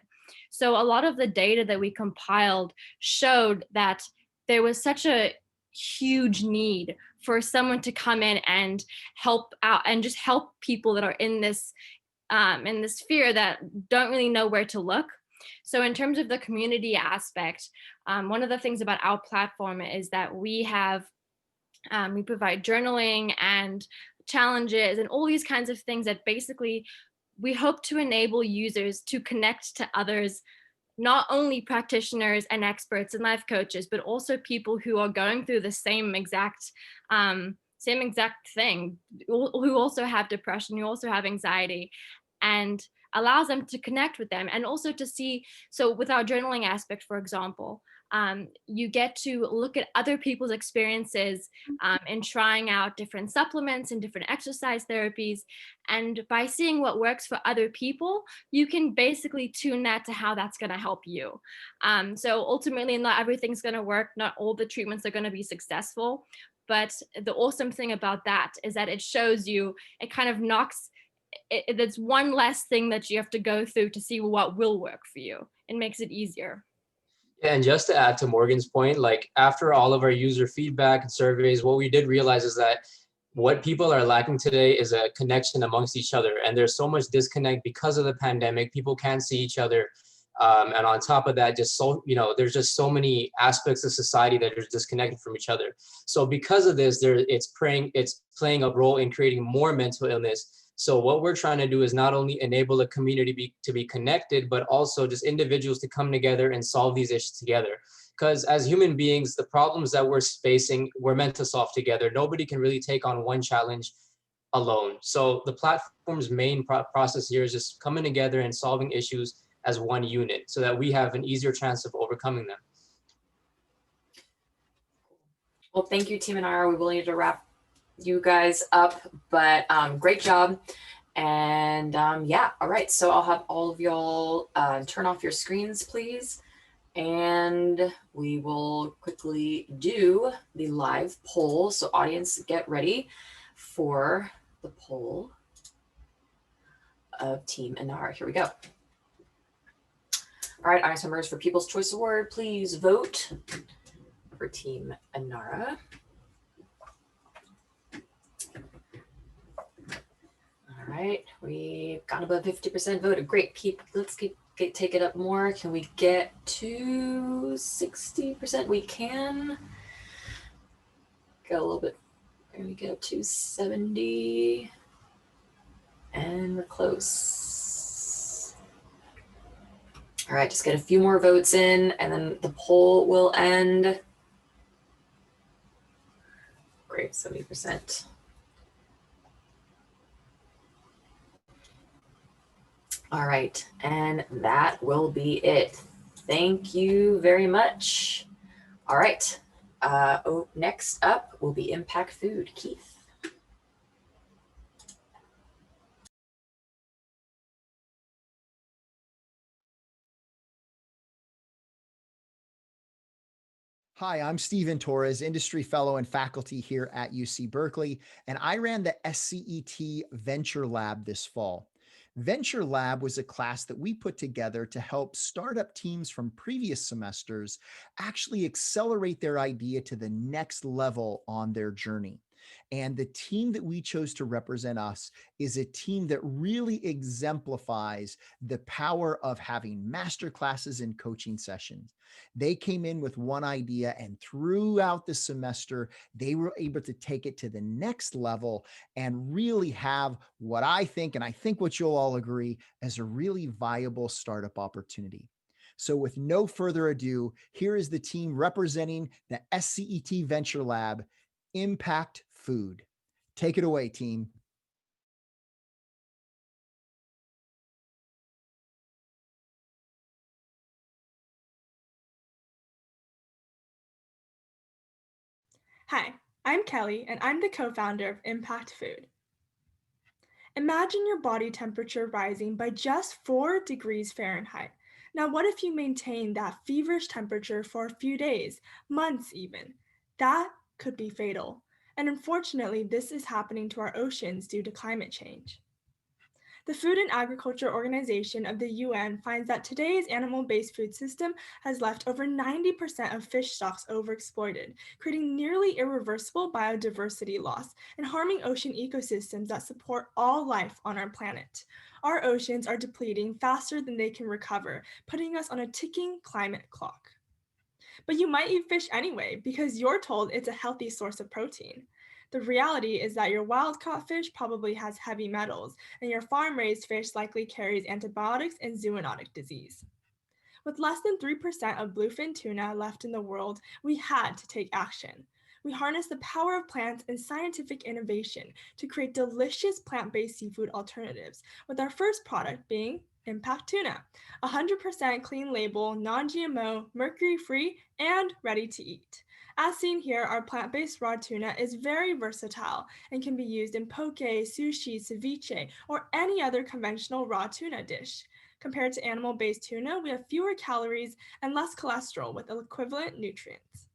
So a lot of the data that we compiled showed that there was such a huge need for someone to come in and help out and just help people that are in this sphere that don't really know where to look. So in terms of the community aspect, one of the things about our platform is that we provide journaling and challenges and all these kinds of things that basically we hope to enable users to connect to others, not only practitioners and experts and life coaches, but also people who are going through the same exact thing, who also have depression, who also have anxiety, and allows them to connect with them and also to see. So with our journaling aspect, for example, you get to look at other people's experiences in trying out different supplements and different exercise therapies. And by seeing what works for other people, you can basically tune that to how that's going to help you. So ultimately, not everything's going to work. Not all the treatments are going to be successful. But the awesome thing about that is that it shows you, it kind of knocks, that's one less thing that you have to go through to see what will work for you. It makes it easier. Yeah, and just to add to Morgan's point, like after all of our user feedback and surveys, what we did realize is that what people are lacking today is a connection amongst each other. And there's so much disconnect because of the pandemic. People can't see each other. And on top of that, there's just so many aspects of society that are disconnected from each other. So because of this, it's playing a role in creating more mental illness. So what we're trying to do is not only enable a community to be connected, but also just individuals to come together and solve these issues together. Because as human beings, the problems that we're facing, we're meant to solve together. Nobody can really take on one challenge alone. So the platform's main process here is just coming together and solving issues as one unit so that we have an easier chance of overcoming them. Well, thank you, Team Inara. We will need to wrap you guys up, but great job. And yeah, all right, so I'll have all of y'all turn off your screens, please, and we will quickly do the live poll. So audience, get ready for the poll of Team Inara. Here we go. All right, audience members, for People's Choice Award, please vote for for Team Anara. All right, we've gone above 50% voted. Great. Take it up more. Can we get to 60%? We can. Go a little bit. Can we get up to 70? And we're close. All right, just get a few more votes in and then the poll will end. Great, 70%. All right, and that will be it. Thank you very much. All right, next up will be Impact Food. Keith. Hi, I'm Steven Torres, industry fellow and faculty here at UC Berkeley, and I ran the SCET Venture Lab this fall. Venture Lab was a class that we put together to help startup teams from previous semesters actually accelerate their idea to the next level on their journey. And the team that we chose to represent us is a team that really exemplifies the power of having masterclasses and coaching sessions. They came in with one idea, and throughout the semester, they were able to take it to the next level and really have what I think, and I think what you'll all agree, as a really viable startup opportunity. So with no further ado, here is the team representing the SCET Venture Lab, Impact Food. Take it away, team. Hi, I'm Kelly, and I'm the co-founder of Impact Food. Imagine your body temperature rising by just 4 degrees Fahrenheit. Now, what if you maintain that feverish temperature for a few days, months even? That could be fatal. And unfortunately, this is happening to our oceans due to climate change. The Food and Agriculture Organization of the UN finds that today's animal-based food system has left over 90% of fish stocks overexploited, creating nearly irreversible biodiversity loss and harming ocean ecosystems that support all life on our planet. Our oceans are depleting faster than they can recover, putting us on a ticking climate clock. But you might eat fish anyway because you're told it's a healthy source of protein. The reality is that your wild-caught fish probably has heavy metals, and your farm-raised fish likely carries antibiotics and zoonotic disease. With less than 3% of bluefin tuna left in the world, we had to take action. We harnessed the power of plants and scientific innovation to create delicious plant-based seafood alternatives, with our first product being Impact Tuna, 100% clean label, non-GMO, mercury-free, and ready to eat. As seen here, our plant-based raw tuna is very versatile and can be used in poke, sushi, ceviche, or any other conventional raw tuna dish. Compared to animal-based tuna, we have fewer calories and less cholesterol with equivalent nutrients.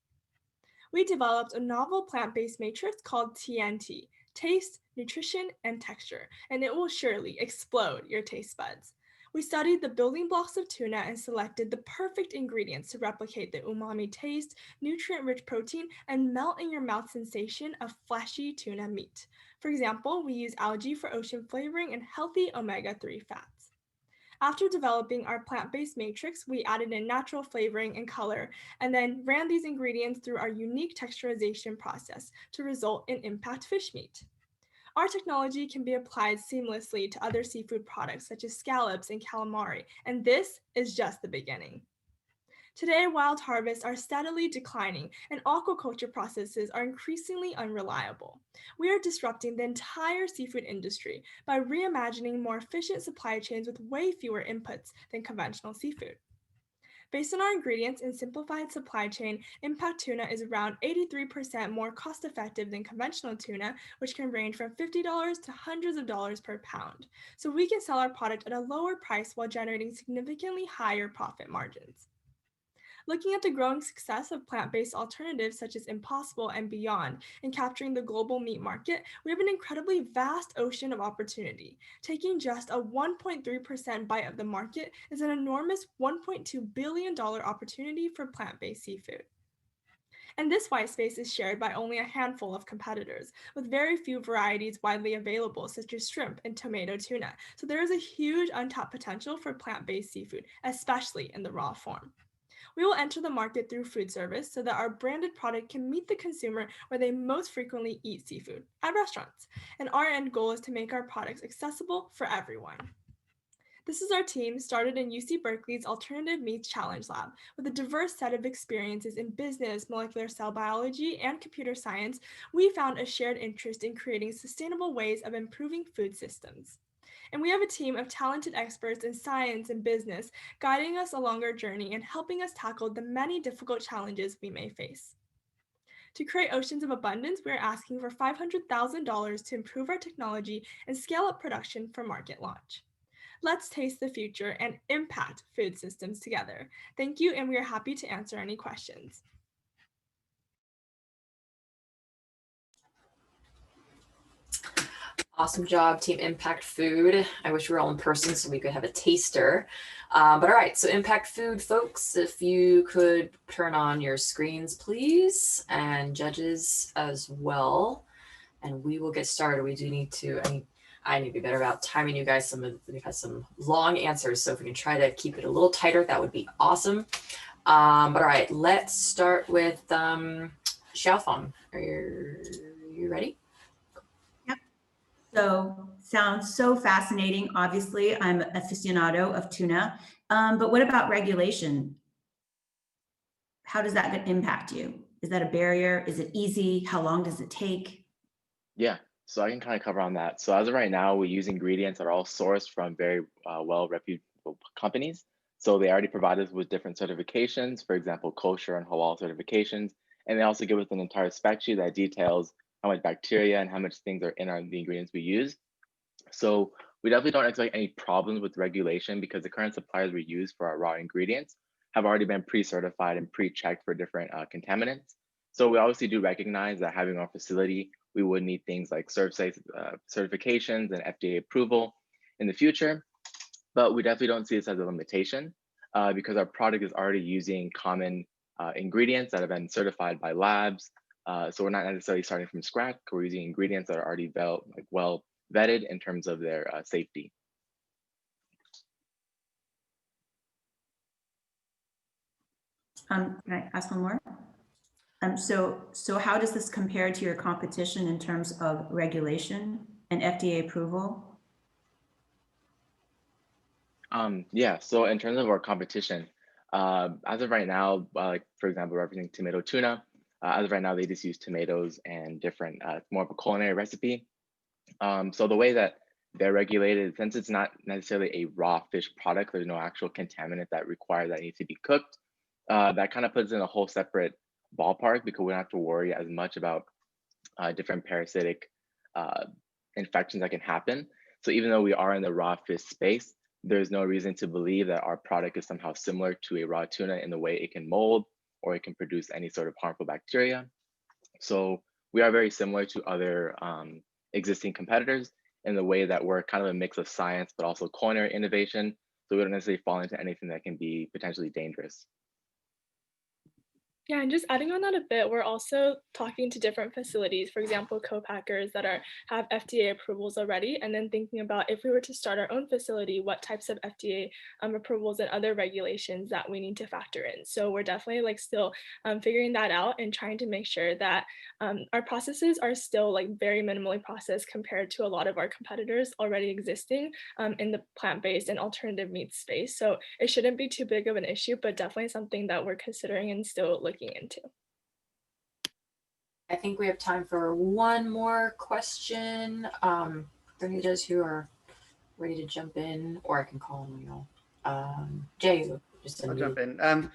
We developed a novel plant-based matrix called TNT, Taste, Nutrition, and Texture, and it will surely explode your taste buds. We studied the building blocks of tuna and selected the perfect ingredients to replicate the umami taste, nutrient-rich protein, and melt-in-your-mouth sensation of fleshy tuna meat. For example, we use algae for ocean flavoring and healthy omega-3 fats. After developing our plant-based matrix, we added in natural flavoring and color, and then ran these ingredients through our unique texturization process to result in Impact fish meat. Our technology can be applied seamlessly to other seafood products such as scallops and calamari, and this is just the beginning. Today, wild harvests are steadily declining and aquaculture processes are increasingly unreliable. We are disrupting the entire seafood industry by reimagining more efficient supply chains with way fewer inputs than conventional seafood. Based on our ingredients and simplified supply chain, Impact Tuna is around 83% more cost-effective than conventional tuna, which can range from $50 to hundreds of dollars per pound. So we can sell our product at a lower price while generating significantly higher profit margins. Looking at the growing success of plant-based alternatives such as Impossible and Beyond in capturing the global meat market, we have an incredibly vast ocean of opportunity. Taking just a 1.3% bite of the market is an enormous $1.2 billion opportunity for plant-based seafood. And this white space is shared by only a handful of competitors, with very few varieties widely available, such as shrimp and tomato tuna. So there is a huge untapped potential for plant-based seafood, especially in the raw form. We will enter the market through food service so that our branded product can meet the consumer where they most frequently eat seafood, at restaurants. And our end goal is to make our products accessible for everyone. This is our team, started in UC Berkeley's Alternative Meats Challenge Lab. With a diverse set of experiences in business, molecular cell biology, and computer science, we found a shared interest in creating sustainable ways of improving food systems. And we have a team of talented experts in science and business guiding us along our journey and helping us tackle the many difficult challenges we may face. To create oceans of abundance, we are asking for $500,000 to improve our technology and scale up production for market launch. Let's taste the future and impact food systems together. Thank you, and we are happy to answer any questions. Awesome job, Team Impact Food. I wish we were all in person so we could have a taster. But all right, so Impact Food folks, if you could turn on your screens, please, and judges as well. And we will get started. We do need to, I need to be better about timing you guys. We've had some long answers, so if we can try to keep it a little tighter, that would be awesome. But all right, let's start with Xiaofang. Are you ready? So sounds so fascinating. Obviously, I'm an aficionado of tuna, but what about regulation? How does that impact you? Is that a barrier? Is it easy? How long does it take? Yeah, so I can kind of cover on that. So as of right now, we use ingredients that are all sourced from very well-reputable companies. So they already provide us with different certifications, for example, kosher and halal certifications. And they also give us an entire spec sheet that details how much bacteria and how much things are in the ingredients we use. So we definitely don't expect any problems with regulation because the current suppliers we use for our raw ingredients have already been pre-certified and pre-checked for different contaminants. So we obviously do recognize that having our facility, we would need things like ServSafe certifications and FDA approval in the future, but we definitely don't see this as a limitation because our product is already using common ingredients that have been certified by labs. So we're not necessarily starting from scratch. We're using ingredients that are already well vetted in terms of their safety. Can I ask one more? So how does this compare to your competition in terms of regulation and FDA approval? Yeah, so in terms of our competition, as of right now, like for example, representing tomato tuna, as of right now, they just use tomatoes and different, more of a culinary recipe. So the way that they're regulated, since it's not necessarily a raw fish product, there's no actual contaminant that requires that it needs to be cooked. That kind of puts in a whole separate ballpark because we don't have to worry as much about different parasitic infections that can happen. So even though we are in the raw fish space, there's no reason to believe that our product is somehow similar to a raw tuna in the way it can mold or it can produce any sort of harmful bacteria. So we are very similar to other existing competitors in the way that we're kind of a mix of science, but also culinary innovation. So we don't necessarily fall into anything that can be potentially dangerous. Yeah, and just adding on that a bit, we're also talking to different facilities, for example, co-packers that have FDA approvals already, and then thinking about if we were to start our own facility, what types of FDA approvals and other regulations that we need to factor in. So we're definitely still figuring that out and trying to make sure that our processes are still very minimally processed compared to a lot of our competitors already existing in the plant-based and alternative meat space. So it shouldn't be too big of an issue, but definitely something that we're considering and still looking into. I think we have time for one more question. Are there any judges who are ready to jump in, or I can call on y'all? Jay, I'll jump in.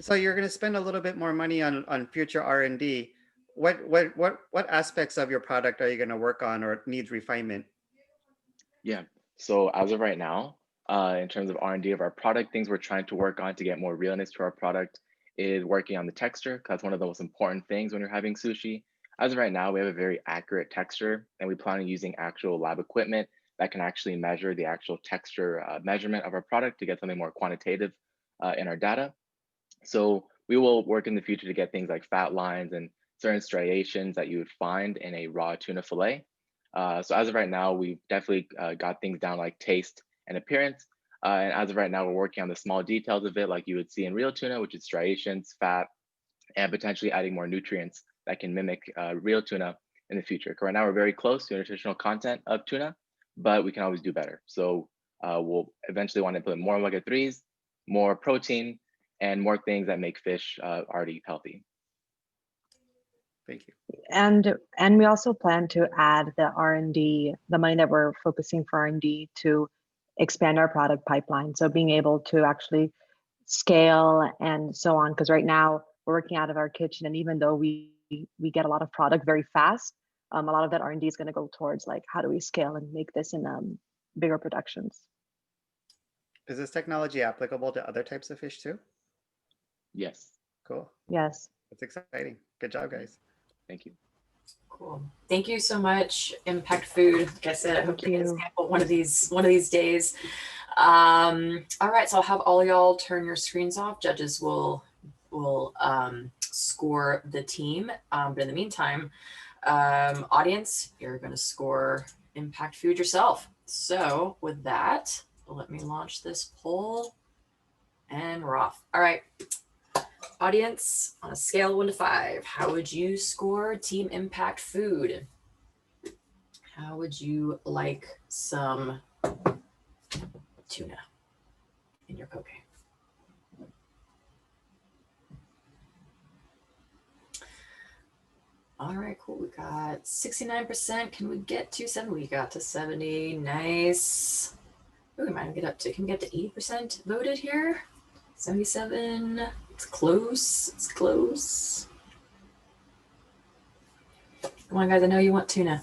So you're going to spend a little bit more money on future R&D. What aspects of your product are you going to work on or needs refinement? Yeah, so as of right now, in terms of R&D of our product, things we're trying to work on to get more realness to our product is working on the texture, because that's one of the most important things when you're having sushi. As of right now, we have a very accurate texture, and we plan on using actual lab equipment that can actually measure the actual texture measurement of our product to get something more quantitative in our data. So we will work in the future to get things like fat lines and certain striations that you would find in a raw tuna fillet. So as of right now, we've definitely got things down like taste and appearance. And as of right now, we're working on the small details of it, like you would see in real tuna, which is striations, fat, and potentially adding more nutrients that can mimic real tuna in the future. Right now, we're very close to nutritional content of tuna, but we can always do better. So we'll eventually want to put more omega-3s, more protein, and more things that make fish already healthy. Thank you. And we also plan to add the R&D, the money that we're focusing for R&D to expand our product pipeline. So being able to actually scale and so on, because right now we're working out of our kitchen, and even though we get a lot of product very fast, a lot of that R&D is going to go towards like, how do we scale and make this in bigger productions? Is this technology applicable to other types of fish too? Yes. Cool. Yes. That's exciting. Good job, guys. Thank you. Cool. Thank you so much, Impact Food. Like I said, I hope to get a sample one of these days. All right, so I'll have all y'all turn your screens off. Judges will score the team. But in the meantime, audience, you're going to score Impact Food yourself. So with that, let me launch this poll, and we're off. All right. Audience, on a scale of 1 to 5, how would you score Team Impact Food? How would you like some tuna in your poke? All right, cool. We got 69%. Can we get to 70? We got to 70. Nice. Ooh, we might get up to, can we get to 80% voted here? 77. It's close. It's close. Come on, guys. I know you want tuna.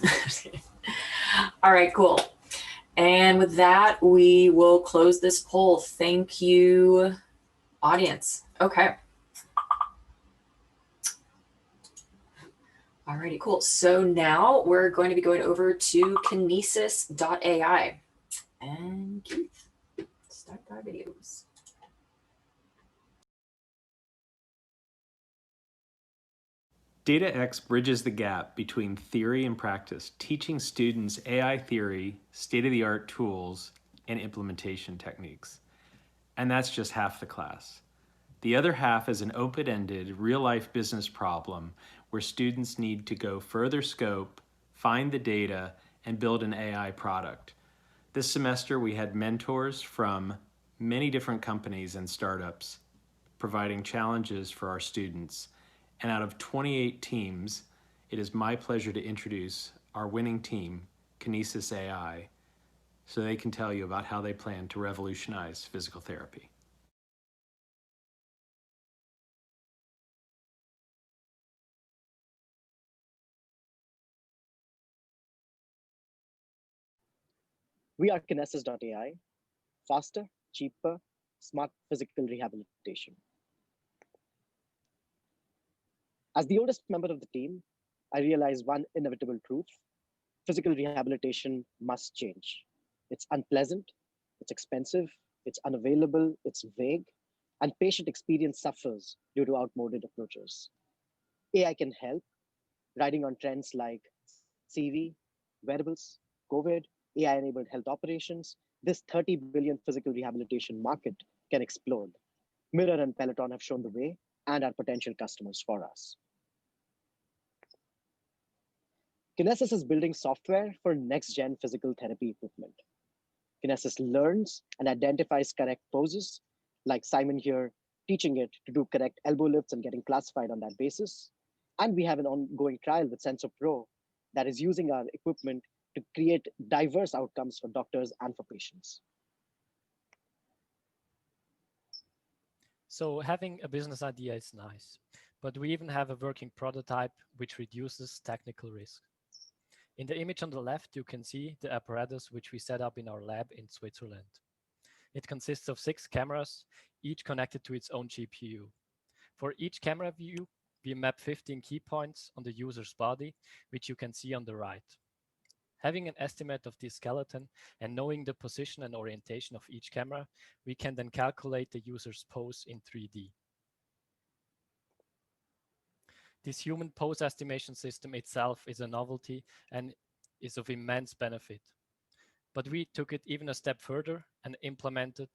All right, cool. And with that, we will close this poll. Thank you, audience. Okay. All righty, cool. So now we're going to be going over to Kinesis.ai. And Keith, start our videos. DataX bridges the gap between theory and practice, teaching students AI theory, state-of-the-art tools, and implementation techniques. And that's just half the class. The other half is an open-ended, real-life business problem where students need to go further scope, find the data, and build an AI product. This semester, we had mentors from many different companies and startups providing challenges for our students. And out of 28 teams, it is my pleasure to introduce our winning team, Kinesis AI, so they can tell you about how they plan to revolutionize physical therapy. We are Kinesis.ai, faster, cheaper, smart physical rehabilitation. As the oldest member of the team, I realize one inevitable truth: physical rehabilitation must change. It's unpleasant, it's expensive, it's unavailable, it's vague, and patient experience suffers due to outmoded approaches. AI can help, riding on trends like CV, wearables, COVID, AI-enabled health operations. This 30 billion physical rehabilitation market can explode. Mirror and Peloton have shown the way and are potential customers for us. Kinesis is building software for next-gen physical therapy equipment. Kinesis learns and identifies correct poses, like Simon here, teaching it to do correct elbow lifts and getting classified on that basis. And we have an ongoing trial with Sensor Pro that is using our equipment to create diverse outcomes for doctors and for patients. So having a business idea is nice, but we even have a working prototype which reduces technical risk. In the image on the left, you can see the apparatus which we set up in our lab in Switzerland. It consists of 6 cameras, each connected to its own GPU. For each camera view, we map 15 key points on the user's body, which you can see on the right. Having an estimate of the skeleton and knowing the position and orientation of each camera, we can then calculate the user's pose in 3D. This human pose estimation system itself is a novelty and is of immense benefit. But we took it even a step further and implemented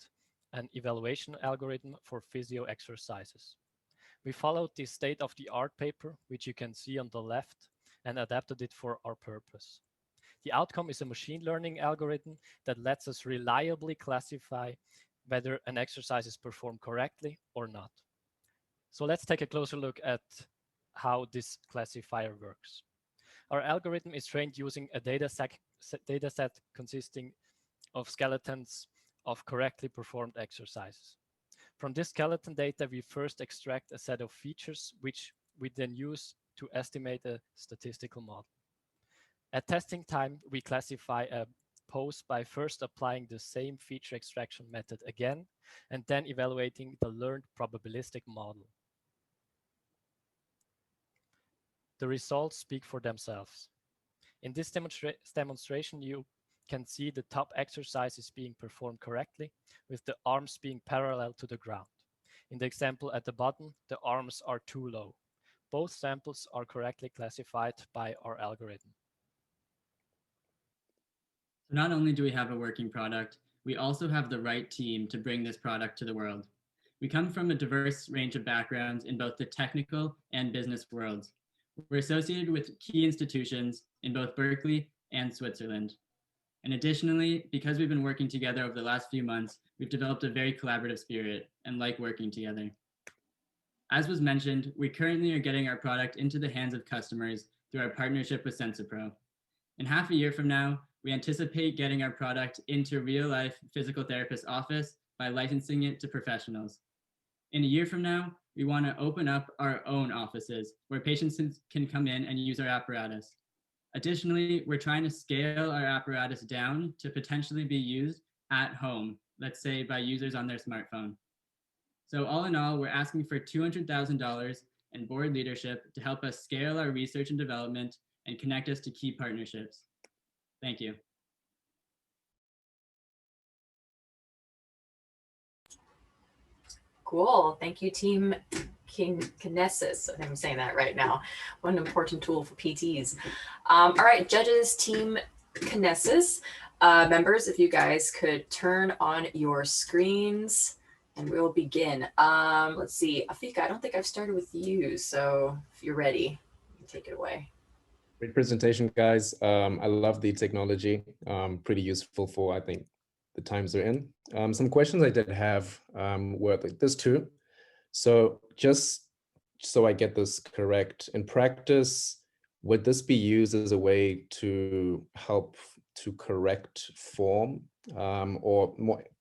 an evaluation algorithm for physio exercises. We followed this state-of-the-art paper, which you can see on the left, and adapted it for our purpose. The outcome is a machine learning algorithm that lets us reliably classify whether an exercise is performed correctly or not. So let's take a closer look at how this classifier works. Our algorithm is trained using a data set consisting of skeletons of correctly performed exercises. From this skeleton data, we first extract a set of features, which we then use to estimate a statistical model. At testing time, we classify a pose by first applying the same feature extraction method again, and then evaluating the learned probabilistic model. The results speak for themselves. In this demonstration, you can see the top exercise is being performed correctly, with the arms being parallel to the ground. In the example at the bottom, the arms are too low. Both samples are correctly classified by our algorithm. So not only do we have a working product, we also have the right team to bring this product to the world. We come from a diverse range of backgrounds in both the technical and business worlds. We're associated with key institutions in both Berkeley and Switzerland. And additionally, because we've been working together over the last few months, we've developed a very collaborative spirit and like working together. As was mentioned, we currently are getting our product into the hands of customers through our partnership with SensaPro. In half a year from now, we anticipate getting our product into real-life physical therapist office by licensing it to professionals. In a year from now, we want to open up our own offices where patients can come in and use our apparatus. Additionally, we're trying to scale our apparatus down to potentially be used at home, let's say by users on their smartphone. So all in all, we're asking for $200,000 and board leadership to help us scale our research and development and connect us to key partnerships. Thank you. Cool. Thank you, Team Kinesis. I think I'm saying that right now. What an important tool for PTs. All right, judges, Team Kinesis. Members, if you guys could turn on your screens and we'll begin. Let's see, Afika, I don't think I've started with you. So if you're ready, you can take it away. Great presentation, guys. I love the technology. Pretty useful for, I think, the times we're in. Some questions I did have were like this too. So just so I get this correct, in practice, would this be used as a way to help to correct form, or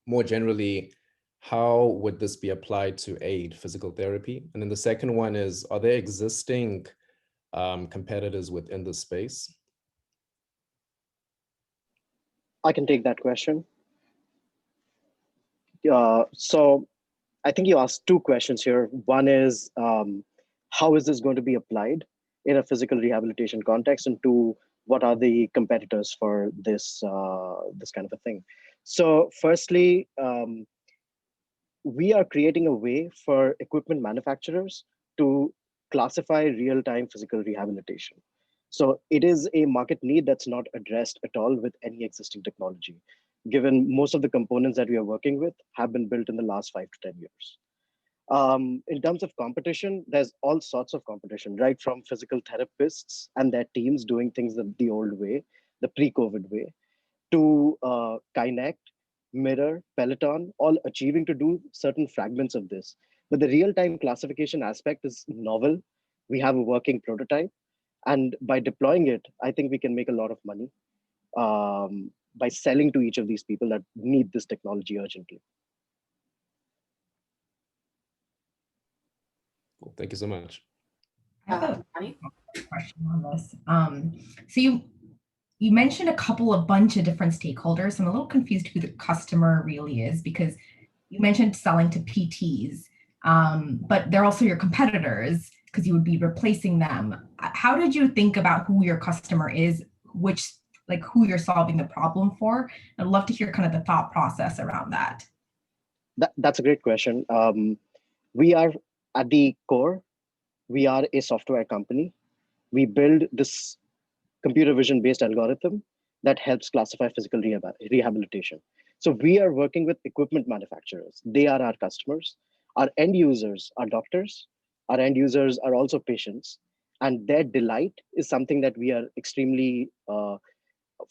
more generally, how would this be applied to aid physical therapy? And then the second one is, are there existing competitors within the space? I can take that question. So I think you asked two questions here. One is, how is this going to be applied in a physical rehabilitation context? And two, what are the competitors for this, this kind of a thing? So firstly, we are creating a way for equipment manufacturers to classify real-time physical rehabilitation. So it is a market need that's not addressed at all with any existing technology, given most of the components that we are working with have been built in the last 5 to 10 years. In terms of competition, there's all sorts of competition, right? From physical therapists and their teams doing things the old way, the pre-COVID way, to Kinect, Mirror, Peloton, all achieving to do certain fragments of this. But the real-time classification aspect is novel. We have a working prototype. And by deploying it, I think we can make a lot of money by selling to each of these people that need this technology urgently. Cool. Thank you so much. I have a question on this. So you mentioned a bunch of different stakeholders. I'm a little confused who the customer really is, because you mentioned selling to PTs, but they're also your competitors because you would be replacing them. How did you think about who your customer is, who you're solving the problem for? I'd love to hear kind of the thought process around that. That's a great question. We are at the core we are a software company. We build this computer vision based algorithm that helps classify physical rehabilitation. So we are working with equipment manufacturers. They are our customers. Our end users are doctors. Our end users are also patients. And their delight is something that we are extremely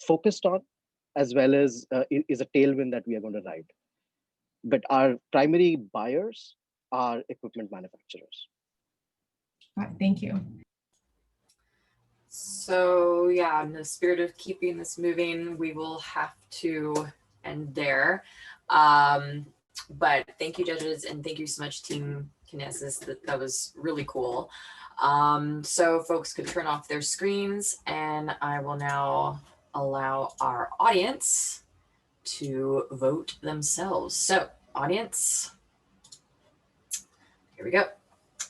focused on, as well as is a tailwind that we are going to ride. But our primary buyers are equipment manufacturers. All right, thank you. So yeah, in the spirit of keeping this moving, we will have to end there. But thank you, judges, and thank you so much, Team Kinesis. That was really cool. So folks could turn off their screens, and I will now allow our audience to vote themselves. So audience, here we go.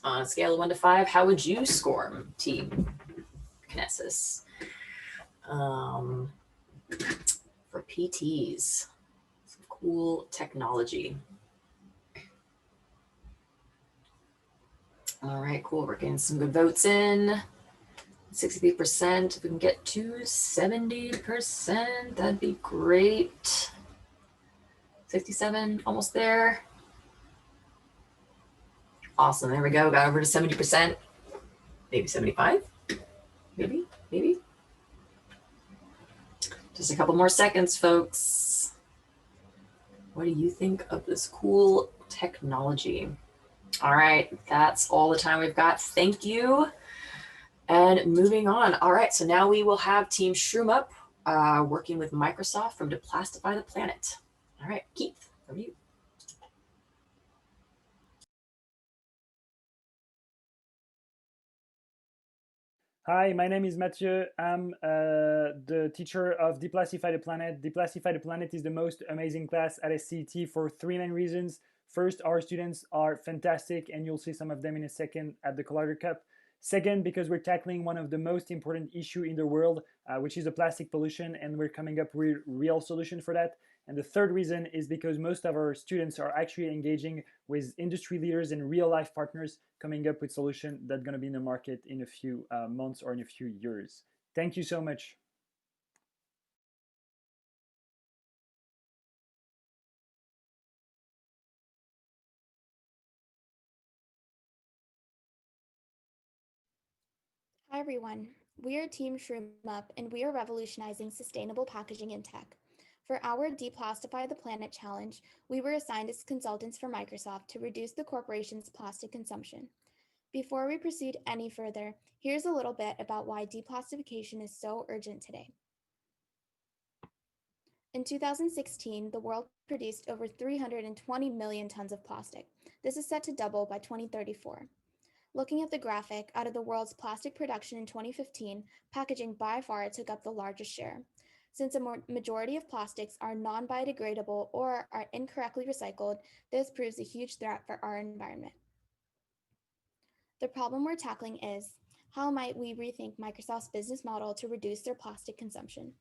On a scale of 1 to 5, how would you score Team Kinesis for PTs? Some cool technology. All right, cool. We're getting some good votes in. 63%. If we can get to 70%, that'd be great. 67, almost there. Awesome. There we go. Got over to 70%. Maybe 75. Maybe. Just a couple more seconds, folks. What do you think of this cool technology? All right, that's all the time we've got. Thank you. And moving on. All right, so now we will have Team ShroomUp working with Microsoft from Deplastify the Planet. All right, Keith, over to you. Hi, my name is Mathieu. I'm the teacher of Deplastify the Planet. Deplastify the Planet is the most amazing class at SCET for 3 main reasons. First, our students are fantastic, and you'll see some of them in a second at the Collider Cup. Second, because we're tackling one of the most important issues in the world, which is the plastic pollution, and we're coming up with real solutions for that. And the third reason is because most of our students are actually engaging with industry leaders and real life partners coming up with solutions that are going to be in the market in a few months or in a few years. Thank you so much. Hi everyone, we are Team ShroomUp and we are revolutionizing sustainable packaging in tech. For our Deplastify the Planet challenge, we were assigned as consultants for Microsoft to reduce the corporation's plastic consumption. Before we proceed any further, here's a little bit about why deplastification is so urgent today. In 2016, the world produced over 320 million tons of plastic. This is set to double by 2034. Looking at the graphic, out of the world's plastic production in 2015, packaging by far took up the largest share. Since a majority of plastics are non-biodegradable or are incorrectly recycled, this proves a huge threat for our environment. The problem we're tackling is, how might we rethink Microsoft's business model to reduce their plastic consumption?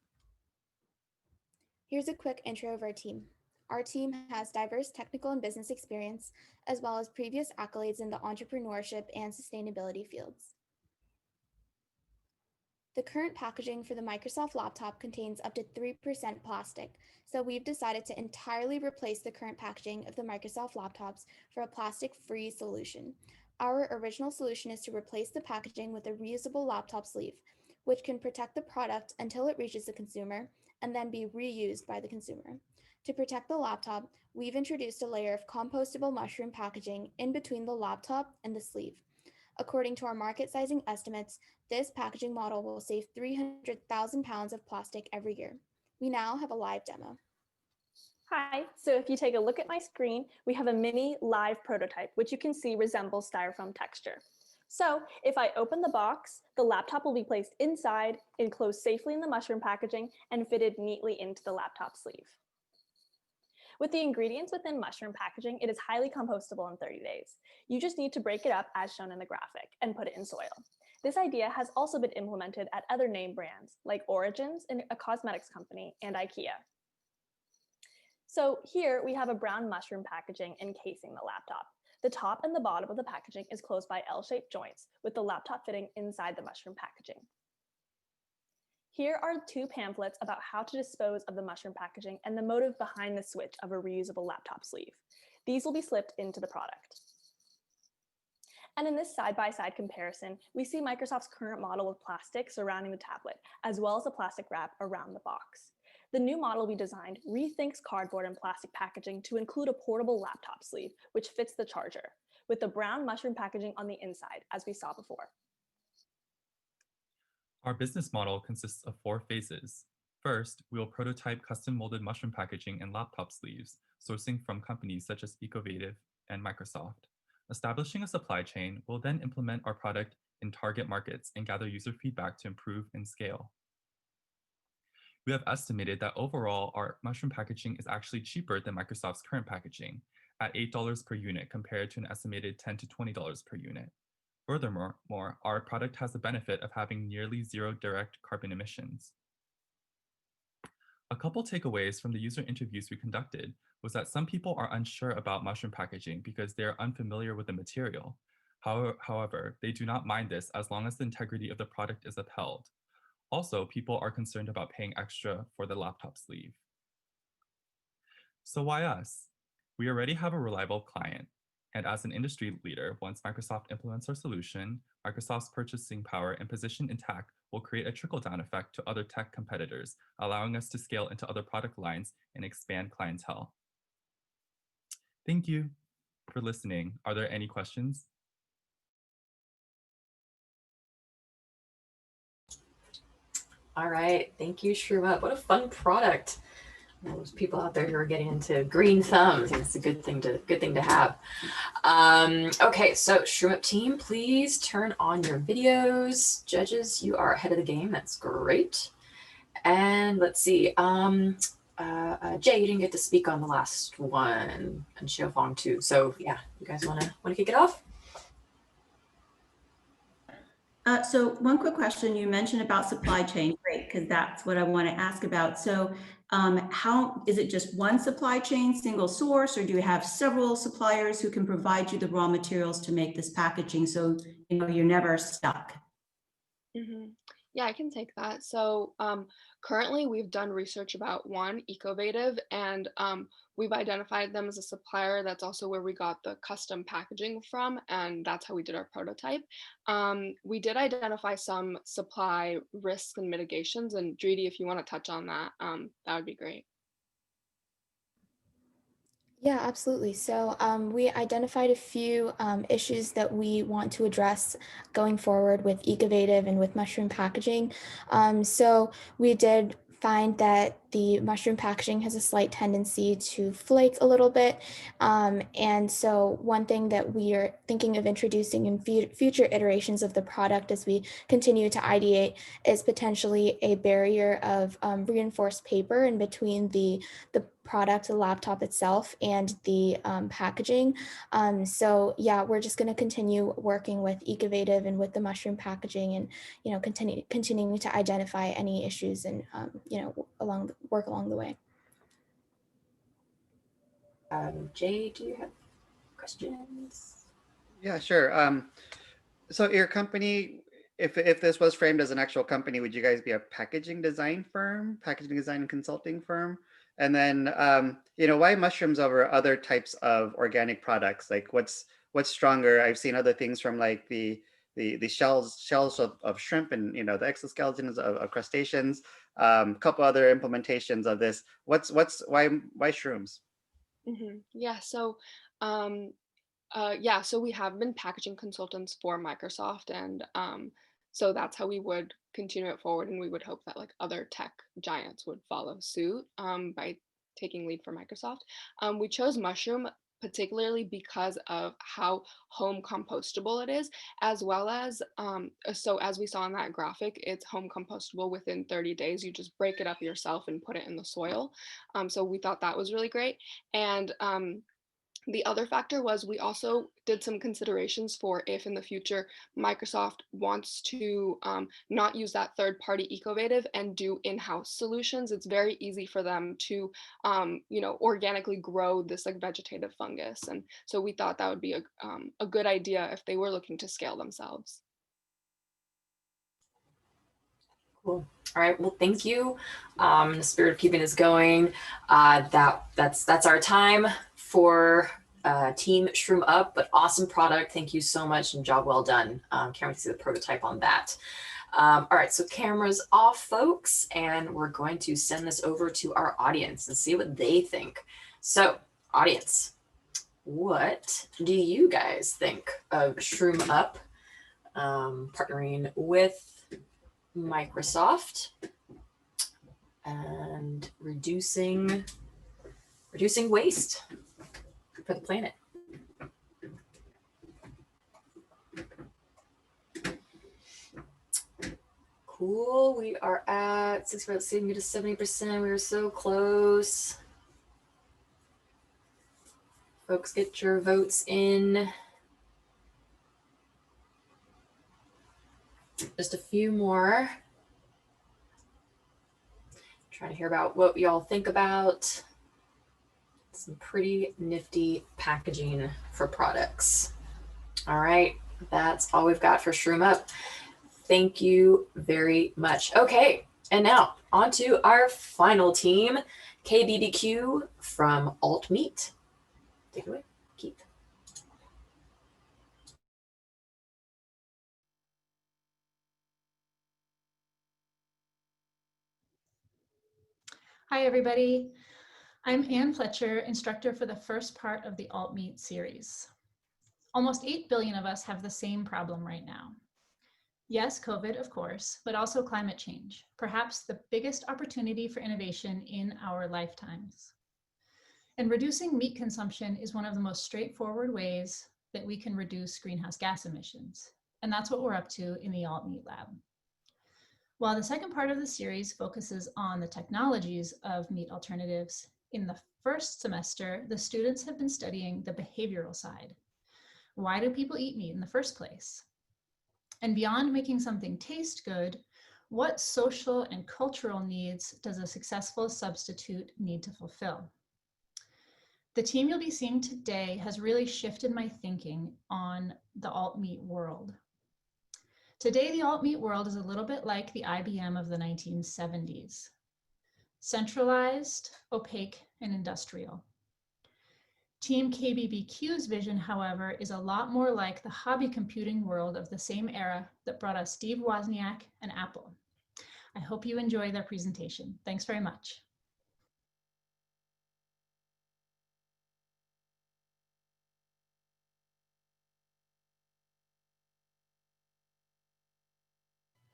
Here's a quick intro of our team. Our team has diverse technical and business experience, as well as previous accolades in the entrepreneurship and sustainability fields. The current packaging for the Microsoft laptop contains up to 3% plastic, so we've decided to entirely replace the current packaging of the Microsoft laptops for a plastic-free solution. Our original solution is to replace the packaging with a reusable laptop sleeve, which can protect the product until it reaches the consumer and then be reused by the consumer. To protect the laptop, we've introduced a layer of compostable mushroom packaging in between the laptop and the sleeve. According to our market sizing estimates, this packaging model will save 300,000 pounds of plastic every year. We now have a live demo. Hi, so if you take a look at my screen, we have a mini live prototype, which you can see resembles styrofoam texture. So if I open the box, the laptop will be placed inside, enclosed safely in the mushroom packaging, and fitted neatly into the laptop sleeve. With the ingredients within mushroom packaging, it is highly compostable in 30 days. You just need to break it up as shown in the graphic and put it in soil. This idea has also been implemented at other name brands like Origins, a cosmetics company, and IKEA. So here we have a brown mushroom packaging encasing the laptop. The top and the bottom of the packaging is closed by L-shaped joints, with the laptop fitting inside the mushroom packaging. Here are 2 pamphlets about how to dispose of the mushroom packaging and the motive behind the switch of a reusable laptop sleeve. These will be slipped into the product. And in this side-by-side comparison, we see Microsoft's current model of plastic surrounding the tablet, as well as the plastic wrap around the box. The new model we designed rethinks cardboard and plastic packaging to include a portable laptop sleeve, which fits the charger, with the brown mushroom packaging on the inside, as we saw before. Our business model consists of 4 phases. First, we will prototype custom molded mushroom packaging and laptop sleeves, sourcing from companies such as Ecovative and Microsoft. Establishing a supply chain, we'll then implement our product in target markets and gather user feedback to improve and scale. We have estimated that overall, our mushroom packaging is actually cheaper than Microsoft's current packaging at $8 per unit compared to an estimated $10 to $20 per unit. Furthermore, our product has the benefit of having nearly 0 direct carbon emissions. A couple takeaways from the user interviews we conducted was that some people are unsure about mushroom packaging because they are unfamiliar with the material. However, they do not mind this as long as the integrity of the product is upheld. Also, people are concerned about paying extra for the laptop sleeve. So why us? We already have a reliable client. And as an industry leader, once Microsoft implements our solution, Microsoft's purchasing power and position in tech will create a trickle-down effect to other tech competitors, allowing us to scale into other product lines and expand clientele. Thank you for listening. Are there any questions? All right, thank you, ShroomUp. What a fun product. Those people out there who are getting into green thumbs, it's a good thing to have. Okay, so ShroomUp team, please turn on your videos. Judges, you are ahead of the game. That's great. And let's see. Jay, you didn't get to speak on the last one, and Xiaofang too. So yeah, you guys wanna kick it off? So one quick question, you mentioned about supply chain, great, because that's what I want to ask about. So how is it just one supply chain, single source, or do you have several suppliers who can provide you the raw materials to make this packaging so you're never stuck? Mm-hmm. Yeah, I can take that. So currently we've done research about one, Ecovative, and we've identified them as a supplier. That's also where we got the custom packaging from, and that's how we did our prototype. We did identify some supply risks and mitigations, and Dridi, if you want to touch on that, that would be great. Yeah, absolutely. So we identified a few issues that we want to address going forward with Ecovative and with mushroom packaging. So we did find that the mushroom packaging has a slight tendency to flake a little bit. And so one thing that we are thinking of introducing in future iterations of the product as we continue to ideate is potentially a barrier of reinforced paper in between the product, the laptop itself, and the packaging. So yeah, we're just going to continue working with Ecovative and with the mushroom packaging, and continuing to identify any issues and work along the way. Jay, do you have questions? Yeah, sure. So your company, if this was framed as an actual company, would you guys be a packaging design firm, packaging design and consulting firm? And then, why mushrooms over other types of organic products? Like what's stronger? I've seen other things from like the shells of shrimp and, the exoskeletons of crustaceans, a couple other implementations of this. Why shrooms? Mm-hmm. Yeah, so so we have been packaging consultants for Microsoft, and so that's how we would continue it forward, and we would hope that like other tech giants would follow suit by taking lead for Microsoft. We chose mushroom particularly because of how home compostable it is, as well as, so as we saw in that graphic, it's home compostable within 30 days. You just break it up yourself and put it in the soil. So we thought that was really great. And The other factor was we also did some considerations for if in the future Microsoft wants to not use that third-party Ecovative and do in-house solutions. It's very easy for them to, organically grow this like vegetative fungus, and so we thought that would be a good idea if they were looking to scale themselves. Cool. All right. Well, thank you. In the spirit of keeping this going, that's our time for Team Shroom Up, but awesome product. Thank you so much and job well done. Can't wait to see the prototype on that. All right, so cameras off, folks, and we're going to send this over to our audience and see what they think. So, audience, what do you guys think of Shroom Up partnering with Microsoft and reducing waste for the planet? Cool. We are at 6% to 70%. We were so close. Folks, get your votes in. Just a few more. Trying to hear about what y'all think about some pretty nifty packaging for products. All right, that's all we've got for Shroom Up. Thank you very much. Okay, and now on to our final team, KBBQ from Altmeet. Take it away, Keith. Hi, everybody. I'm Ann Fletcher, instructor for the first part of the Altmeet series. Almost 8 billion of us have the same problem right now. Yes, COVID, of course, but also climate change, perhaps the biggest opportunity for innovation in our lifetimes. And reducing meat consumption is one of the most straightforward ways that we can reduce greenhouse gas emissions. And that's what we're up to in the Altmeet Lab. While the second part of the series focuses on the technologies of meat alternatives, in the first semester, the students have been studying the behavioral side. Why do people eat meat in the first place? And beyond making something taste good, what social and cultural needs does a successful substitute need to fulfill? The team you'll be seeing today has really shifted my thinking on the Altmeet world. Today, the Altmeet world is a little bit like the IBM of the 1970s. Centralized, opaque, and industrial. Team KBBQ's vision, however, is a lot more like the hobby computing world of the same era that brought us Steve Wozniak and Apple. I hope you enjoy their presentation. Thanks very much.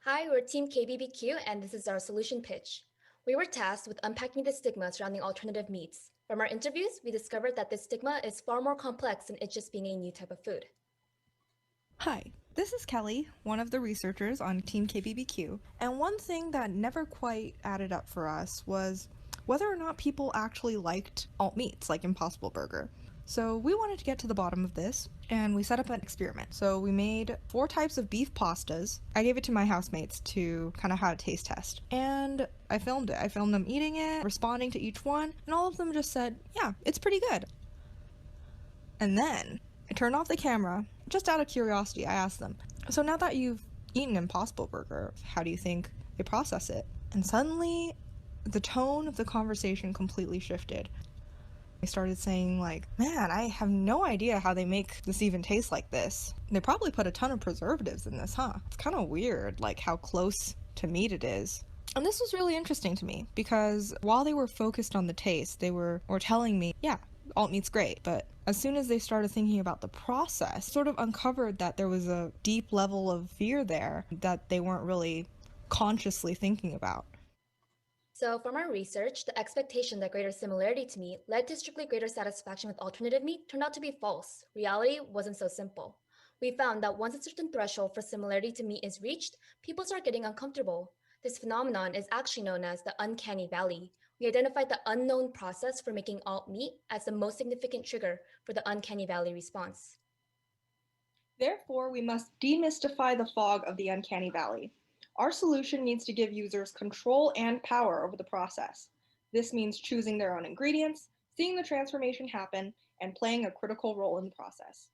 Hi, we're Team KBBQ, and this is our solution pitch. We were tasked with unpacking the stigma surrounding alternative meats. From our interviews, we discovered that this stigma is far more complex than it just being a new type of food. Hi, this is Kelly, one of the researchers on Team KBBQ, and one thing that never quite added up for us was whether or not people actually liked alt meats like Impossible Burger. So we wanted to get to the bottom of this, and we set up an experiment. So we made 4 types of beef pastas. I gave it to my housemates to kind of have a taste test, and I filmed it. I filmed them eating it, responding to each one, and all of them just said, yeah, it's pretty good. And then I turned off the camera. Just out of curiosity, I asked them, so now that you've eaten Impossible Burger, how do you think they process it? And suddenly, the tone of the conversation completely shifted. I started saying like, man, I have no idea how they make this even taste like this. They probably put a ton of preservatives in this, huh? It's kind of weird, like how close to meat it is. And this was really interesting to me because while they were focused on the taste, they were telling me, yeah, alt meat's great. But as soon as they started thinking about the process, sort of uncovered that there was a deep level of fear there that they weren't really consciously thinking about. So from our research, the expectation that greater similarity to meat led to strictly greater satisfaction with alternative meat turned out to be false. Reality wasn't so simple. We found that once a certain threshold for similarity to meat is reached, people start getting uncomfortable. This phenomenon is actually known as the uncanny valley, We identified the unknown process for making alt meat as the most significant trigger for the uncanny valley response. Therefore, we must demystify the fog of the uncanny valley. Our solution needs to give users control and power over the process. This means choosing their own ingredients, seeing the transformation happen, and playing a critical role in the process.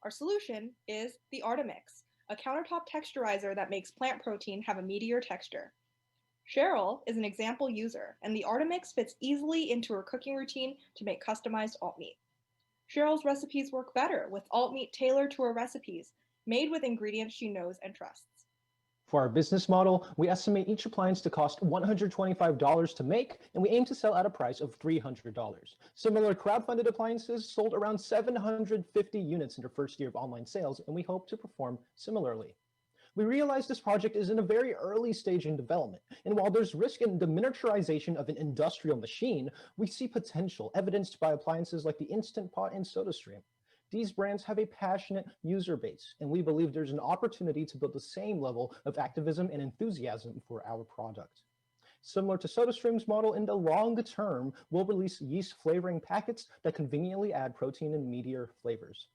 Our solution is the Artemix, a countertop texturizer that makes plant protein have a meatier texture. Cheryl is an example user, and the Artemix fits easily into her cooking routine to make customized alt meat. Cheryl's recipes work better with alt meat tailored to her recipes, made with ingredients she knows and trusts. For our business model, we estimate each appliance to cost $125 to make, and we aim to sell at a price of $300. Similar crowdfunded appliances sold around 750 units in their first year of online sales, and we hope to perform similarly. We realize this project is in a very early stage in development, and while there's risk in the miniaturization of an industrial machine, we see potential evidenced by appliances like the Instant Pot and SodaStream. These brands have a passionate user base, and we believe there's an opportunity to build the same level of activism and enthusiasm for our product. Similar to SodaStream's model, in the long term, we'll release yeast flavoring packets that conveniently add protein and meatier flavors.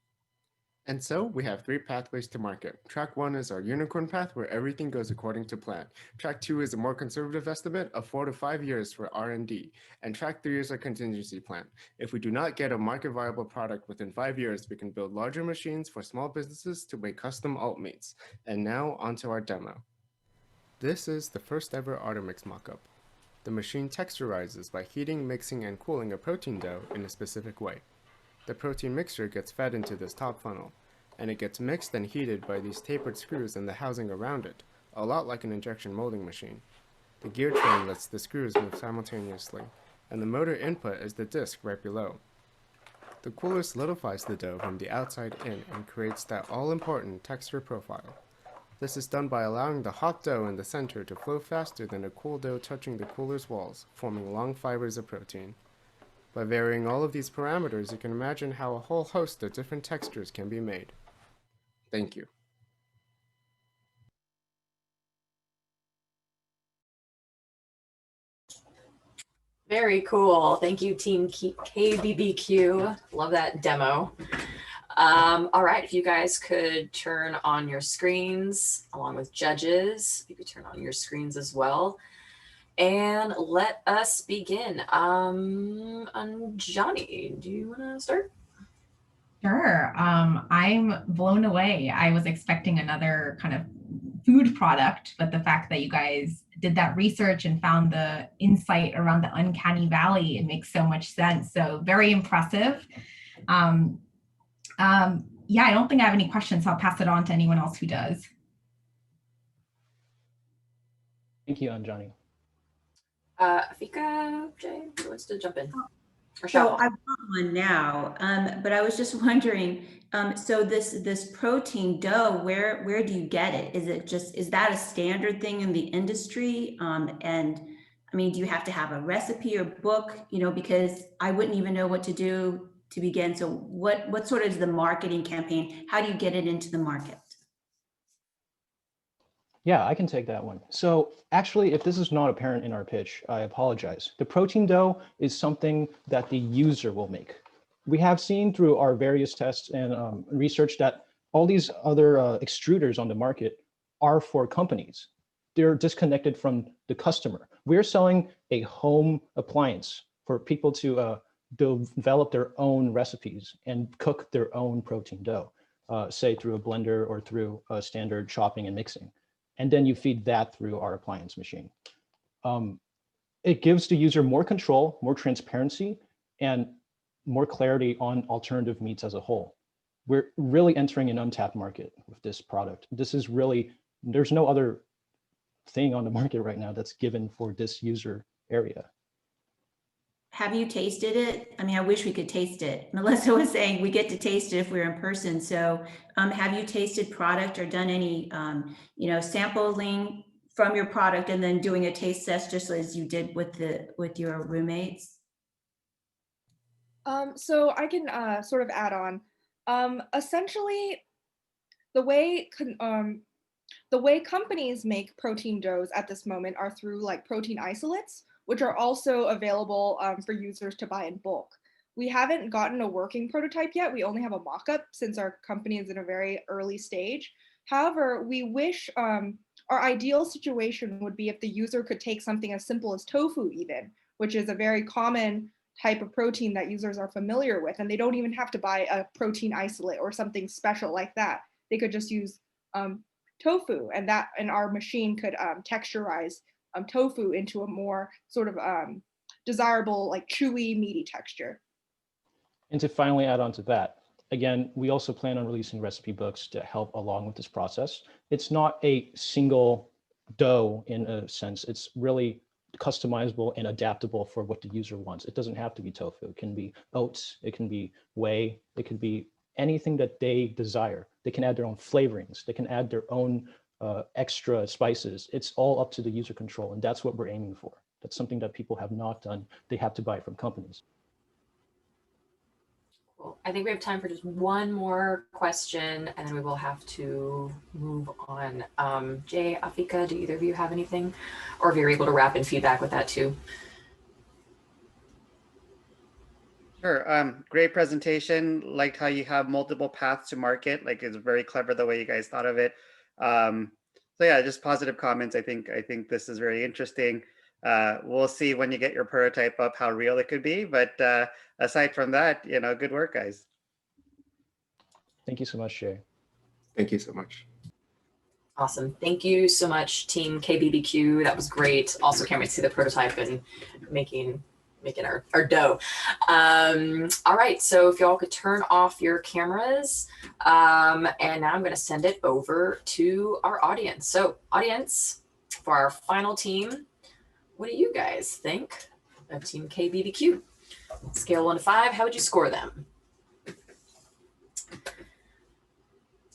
And so we have 3 pathways to market. Track 1 is our unicorn path where everything goes according to plan. Track 2 is a more conservative estimate of 4 to 5 years for R&D. And track 3 is our contingency plan. If we do not get a market viable product within 5 years, we can build larger machines for small businesses to make custom alt meats. And now onto our demo. This is the first ever Artemix mockup. The machine texturizes by heating, mixing, and cooling a protein dough in a specific way. The protein mixture gets fed into this top funnel, and it gets mixed and heated by these tapered screws and the housing around it, a lot like an injection molding machine. The gear train lets the screws move simultaneously, and the motor input is the disc right below. The cooler solidifies the dough from the outside in and creates that all-important texture profile. This is done by allowing the hot dough in the center to flow faster than a cool dough touching the cooler's walls, forming long fibers of protein. By varying all of these parameters, you can imagine how a whole host of different textures can be made. Thank you. Very cool. Thank you, Team KBBQ. Love that demo. All right, if you guys could turn on your screens along with judges, you could turn on your screens as well. And let us begin. Johnny, do you want to start? Sure. I'm blown away. I was expecting another kind of food product, but the fact that you guys did that research and found the insight around the uncanny valley, it makes so much sense. So very impressive. Yeah, I don't think I have any questions, so I'll pass it on to anyone else who does. Thank you, Johnny. Afika, Jay, who wants to jump in? So I've got one now, but I was just wondering, so this protein dough, where do you get it? Is that a standard thing in the industry? And I mean, do you have to have a recipe or book, because I wouldn't even know what to do to begin. So what sort of is the marketing campaign? How do you get it into the market? Yeah, I can take that one. So actually, if this is not apparent in our pitch, I apologize. The protein dough is something that the user will make. We have seen through our various tests and research that all these other extruders on the market are for companies. They're disconnected from the customer. We're selling a home appliance for people to develop their own recipes and cook their own protein dough, say through a blender or through standard chopping and mixing. And then you feed that through our appliance machine. It gives the user more control, more transparency, and more clarity on alternative meats as a whole. We're really entering an untapped market with this product. This is really, there's no other thing on the market right now that's given for this user area. Have you tasted it? I mean, I wish we could taste it. Melissa was saying we get to taste it if we're in person. So have you tasted product or done any, sampling from your product and then doing a taste test just as you did with your roommates? So I can sort of add on. Essentially, the way companies make protein doughs at this moment are through like protein isolates, which are also available for users to buy in bulk. We haven't gotten a working prototype yet. We only have a mock-up since our company is in a very early stage. However, we wish our ideal situation would be if the user could take something as simple as tofu even, which is a very common type of protein that users are familiar with, and they don't even have to buy a protein isolate or something special like that. They could just use tofu, and our machine could texturize tofu into a more sort of desirable, like chewy, meaty texture. And to finally add on to that, again, we also plan on releasing recipe books to help along with this process. It's not a single dough in a sense. It's really customizable and adaptable for what the user wants. It doesn't have to be tofu. It can be oats, it can be whey, it can be anything that they desire. They can add their own flavorings. They can add their own extra spices. It's all up to the user control, and that's what we're aiming for. That's something that people have not done. They have to buy from companies. Cool. I think we have time for just one more question, and then we will have to move on. Jay, Afika, do either of you have anything? Or if you're able to wrap in feedback with that too. Sure. Great presentation. Liked how you have multiple paths to market. Like, it's very clever the way you guys thought of it. So yeah, just positive comments. I think this is very interesting. We'll see when you get your prototype up how real it could be. But aside from that, good work, guys. Thank you so much, Jay. Thank you so much. Awesome. Thank you so much, Team KBBQ. That was great. Also can't wait to see the prototype and making our dough. All right, so if y'all could turn off your cameras, and now I'm going to send it over to our audience. So audience, for our final team, what do you guys think of Team KBBQ? Scale 1 to 5, how would you score them?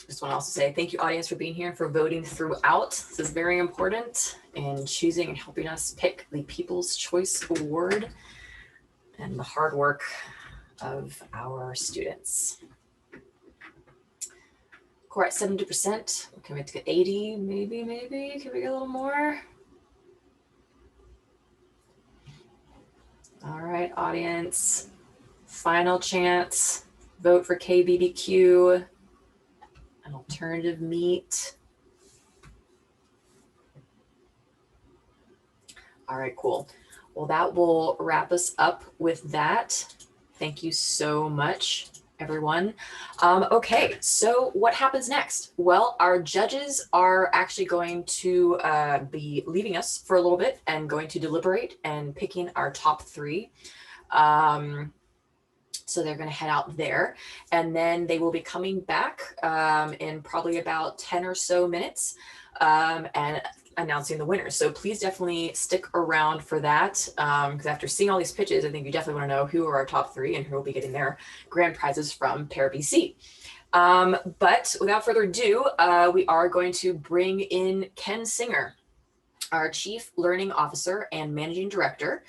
Just want to also say thank you, audience, for being here and for voting throughout. This is very important in choosing and helping us pick the People's Choice Award and the hard work of our students. Core at 70%. Can we get 80? Maybe. Can we get a little more? All right, audience. Final chance. Vote for KBBQ. An alternative meat. All right, cool. Well, that will wrap us up with that. Thank you so much, everyone. Okay, so what happens next? Well, our judges are actually going to be leaving us for a little bit and going to deliberate and picking our top 3. So they're going to head out there, and then they will be coming back in probably about 10 or so minutes and announcing the winners. So please definitely stick around for that, because after seeing all these pitches, I think you definitely want to know who are our top 3 and who will be getting their grand prizes from Pear BC. But without further ado, we are going to bring in Ken Singer, our Chief Learning Officer and Managing Director,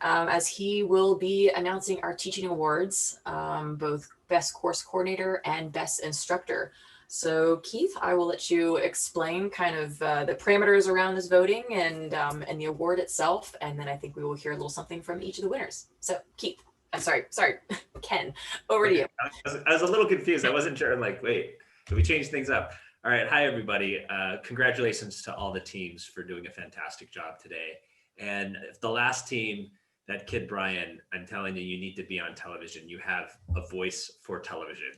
as he will be announcing our teaching awards, both Best Course Coordinator and Best Instructor. So Keith, I will let you explain kind of the parameters around this voting and the award itself, and then I think we will hear a little something from each of the winners. So Keith, sorry, Ken, over to you. I was a little confused. I wasn't sure, like, wait, did we change things up? All right, hi everybody. Congratulations to all the teams for doing a fantastic job today. And if the last team, that kid Brian, I'm telling you, you need to be on television. You have a voice for television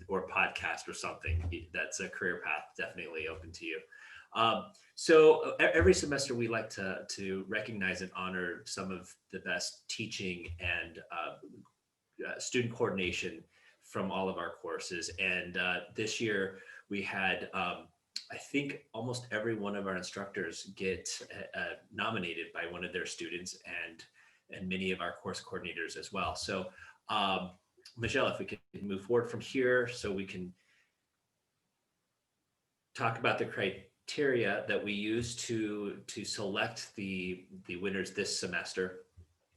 or podcast or something. That's a career path definitely open to you. So every semester we like to recognize and honor some of the best teaching and student coordination from all of our courses. And this year we had, I think almost every one of our instructors get nominated by one of their students and many of our course coordinators as well. So Michelle, if we could move forward from here so we can talk about the criteria that we use to select the winners this semester.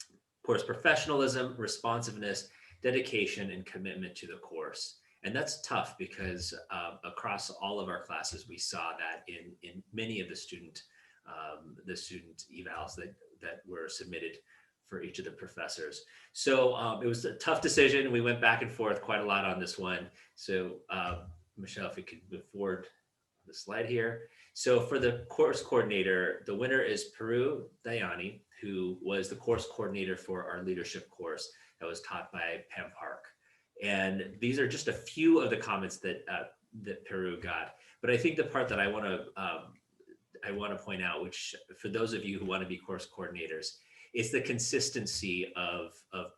Of course, professionalism, responsiveness, dedication, and commitment to the course. And that's tough because across all of our classes, we saw that in many of the student evals that were submitted for each of the professors. So it was a tough decision. We went back and forth quite a lot on this one. So Michelle, if we could move forward the slide here. So for the course coordinator, the winner is Peru Dayani, who was the course coordinator for our leadership course that was taught by Pam Park. And these are just a few of the comments that that Peru got. But I think the part that I want to point out, which for those of you who want to be course coordinators, is the consistency of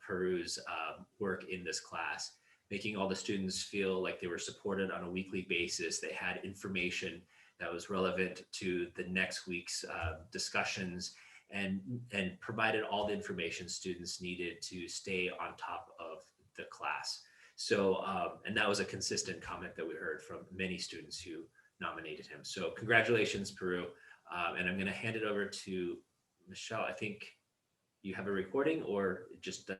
Peru's work in this class, making all the students feel like they were supported on a weekly basis. They had information that was relevant to the next week's discussions, and provided all the information students needed to stay on top of the class. So, and that was a consistent comment that we heard from many students who nominated him. So congratulations, Peru. And I'm gonna hand it over to Michelle. I think you have a recording, or just,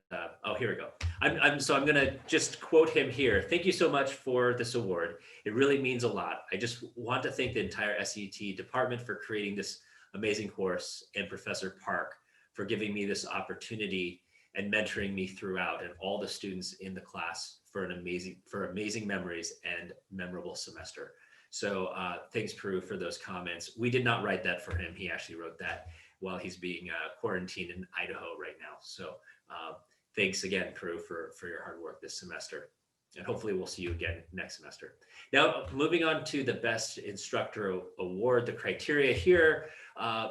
oh, here we go. I'm gonna just quote him here. Thank you so much for this award. It really means a lot. I just want to thank the entire SET department for creating this amazing course, and Professor Park for giving me this opportunity and mentoring me throughout, and all the students in the class for amazing memories and memorable semester. So thanks, Peru, for those comments. We did not write that for him. He actually wrote that while he's being quarantined in Idaho right now. So thanks again, Peru, for your hard work this semester. And hopefully we'll see you again next semester. Now, moving on to the Best Instructor Award, the criteria here,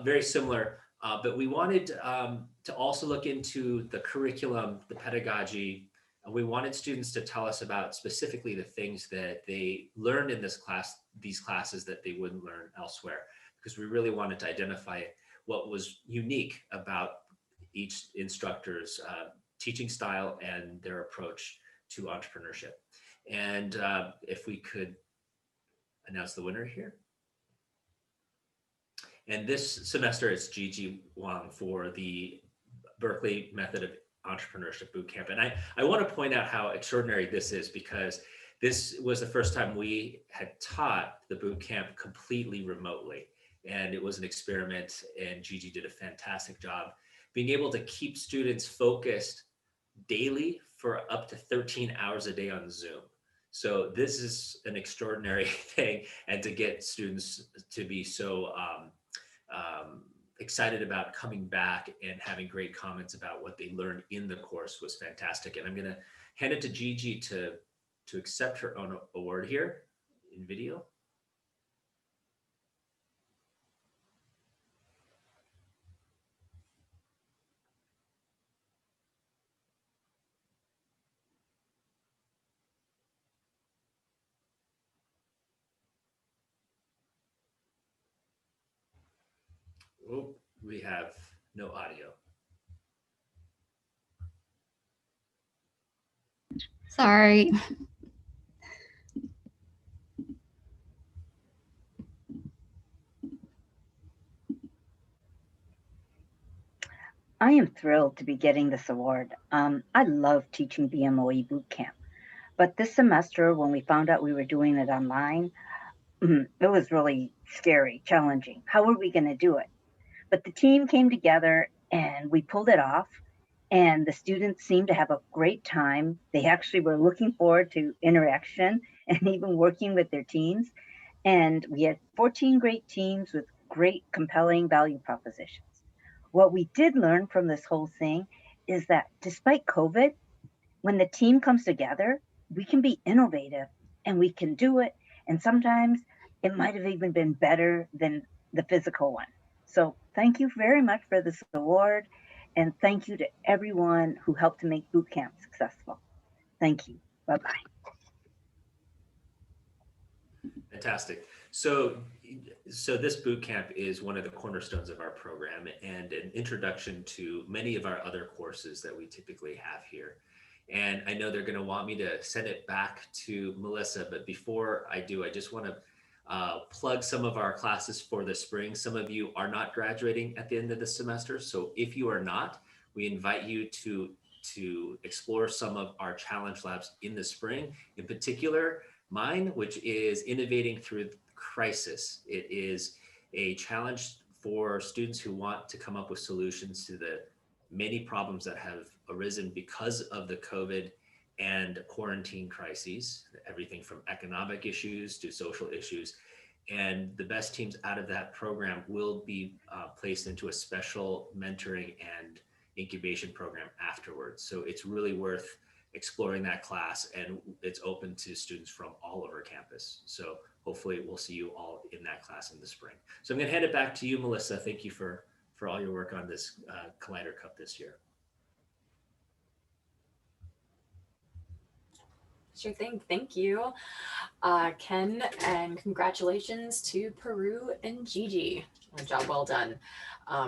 very similar, but we wanted to also look into the curriculum, the pedagogy. We wanted students to tell us about specifically the things that they learned in this class, these classes that they wouldn't learn elsewhere, because we really wanted to identify what was unique about each instructor's teaching style and their approach to entrepreneurship. And if we could announce the winner here. And this semester it's Gigi Wang for the Berkeley Method of Entrepreneurship Bootcamp. And I want to point out how extraordinary this is, because this was the first time we had taught the bootcamp completely remotely. And it was an experiment, and Gigi did a fantastic job being able to keep students focused daily for up to 13 hours a day on Zoom. So this is an extraordinary thing, and to get students to be so excited about coming back and having great comments about what they learned in the course was fantastic. And I'm gonna hand it to Gigi to accept her own award here in video. Oh, we have no audio. Sorry. I am thrilled to be getting this award. I love teaching BMOE Bootcamp, but this semester when we found out we were doing it online, it was really scary, challenging. How are we going to do it? But the team came together and we pulled it off, and the students seemed to have a great time. They actually were looking forward to interaction and even working with their teams. And we had 14 great teams with great, compelling value propositions. What we did learn from this whole thing is that despite COVID, when the team comes together, we can be innovative and we can do it. And sometimes it might have even been better than the physical one. So thank you very much for this award, and thank you to everyone who helped to make bootcamp successful. Thank you. Bye-bye. Fantastic. So this bootcamp is one of the cornerstones of our program and an introduction to many of our other courses that we typically have here. And I know they're going to want me to send it back to Melissa, but before I do, I just want to plug some of our classes for the spring. Some of you are not graduating at the end of the semester. So if you are not, we invite you to explore some of our challenge labs in the spring. In particular, mine, which is Innovating Through Crisis. It is a challenge for students who want to come up with solutions to the many problems that have arisen because of the COVID and quarantine crises, everything from economic issues to social issues. And the best teams out of that program will be placed into a special mentoring and incubation program afterwards. So it's really worth exploring that class, and it's open to students from all over campus. So hopefully we'll see you all in that class in the spring. So I'm gonna hand it back to you, Melissa. Thank you for all your work on this Collider Cup this year. Sure thing. Thank you, Ken, and congratulations to Peru and Gigi. A job well done,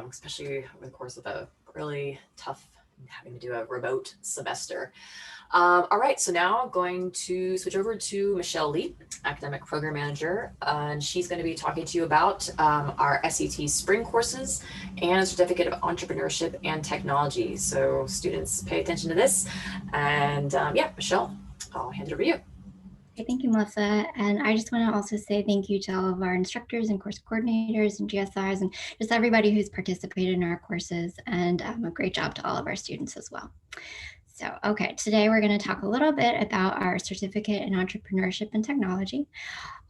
especially over the course of a really tough having to do a remote semester. All right, so now I'm going to switch over to Michelle Lee, Academic Program Manager, and she's going to be talking to you about our SET spring courses and a certificate of entrepreneurship and technology. So students, pay attention to this. And yeah, Michelle, I'll hand it over to you. Okay, thank you, Melissa. And I just want to also say thank you to all of our instructors and course coordinators and GSRs and just everybody who's participated in our courses, and a great job to all of our students as well. So, okay, today we're going to talk a little bit about our certificate in entrepreneurship and technology.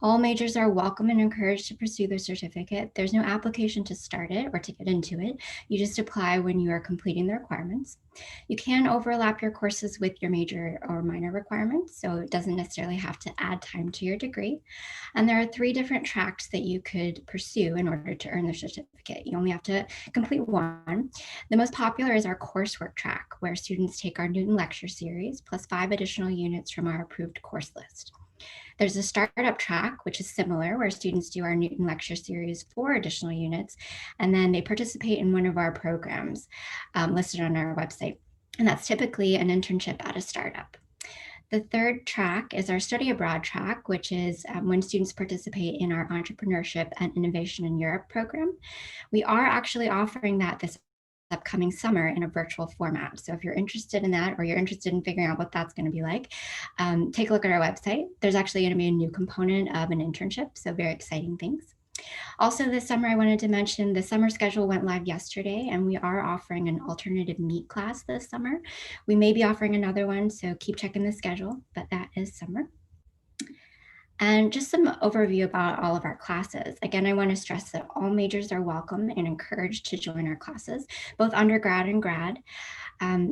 All majors are welcome and encouraged to pursue their certificate. There's no application to start it or to get into it. You just apply when you are completing the requirements. You can overlap your courses with your major or minor requirements, so it doesn't necessarily have to add time to your degree. And there are 3 different tracks that you could pursue in order to earn the certificate. You only have to complete one. The most popular is our coursework track, where students take our Newton lecture series plus 5 additional units from our approved course list. There's a startup track, which is similar, where students do our Newton lecture series 4 additional units, and then they participate in one of our programs listed on our website. And that's typically an internship at a startup. The 3rd track is our study abroad track, which is when students participate in our entrepreneurship and innovation in Europe program. We are actually offering that this upcoming summer in a virtual format. So if you're interested in that, or you're interested in figuring out what that's going to be like, take a look at our website. There's actually going to be a new component of an internship, so very exciting things. Also this summer, I wanted to mention the summer schedule went live yesterday, and we are offering an alternative meet class this summer. We may be offering another one, so keep checking the schedule, but that is summer. And just some overview about all of our classes. Again, I want to stress that all majors are welcome and encouraged to join our classes, both undergrad and grad.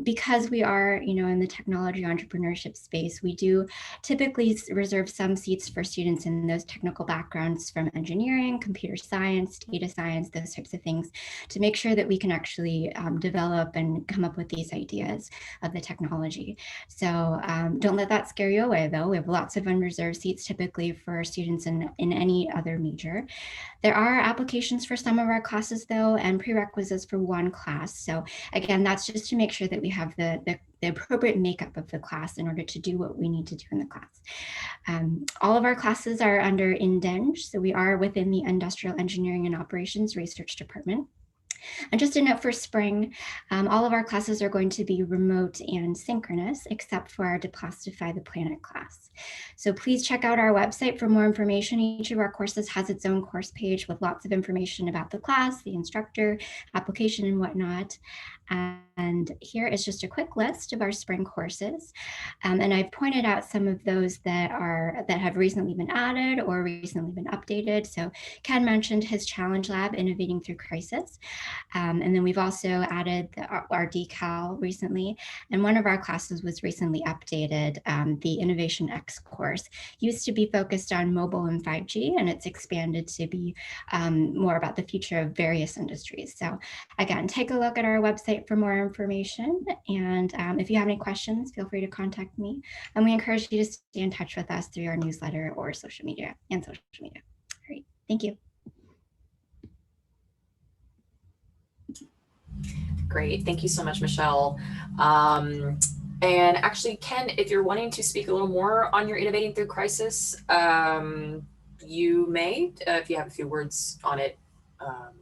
Because we are, in the technology entrepreneurship space, we do typically reserve some seats for students in those technical backgrounds from engineering, computer science, data science, those types of things, to make sure that we can actually develop and come up with these ideas of the technology. So don't let that scare you away, though. We have lots of unreserved seats typically for students in any other major. There are applications for some of our classes, though, and prerequisites for one class. So again, that's just to make sure that we have the appropriate makeup of the class in order to do what we need to do in the class. All of our classes are under INDENG, so we are within the Industrial Engineering and Operations Research Department. And just a note for spring, all of our classes are going to be remote and synchronous, except for our Deplastify the Planet class. So please check out our website for more information. Each of our courses has its own course page with lots of information about the class, the instructor, application, and whatnot. And here is just a quick list of our spring courses. And I've pointed out some of those that have recently been added or recently been updated. So Ken mentioned his Challenge Lab, Innovating Through Crisis. And then we've also added our decal recently. And one of our classes was recently updated. The Innovation X course used to be focused on mobile and 5G, and it's expanded to be more about the future of various industries. So again, take a look at our website for more information. And if you have any questions, feel free to contact me. And we encourage you to stay in touch with us through our newsletter or social media. All right, thank you. Great, thank you so much, Michelle. And actually, Ken, if you're wanting to speak a little more on your Innovating Through Crisis, you may, if you have a few words on it.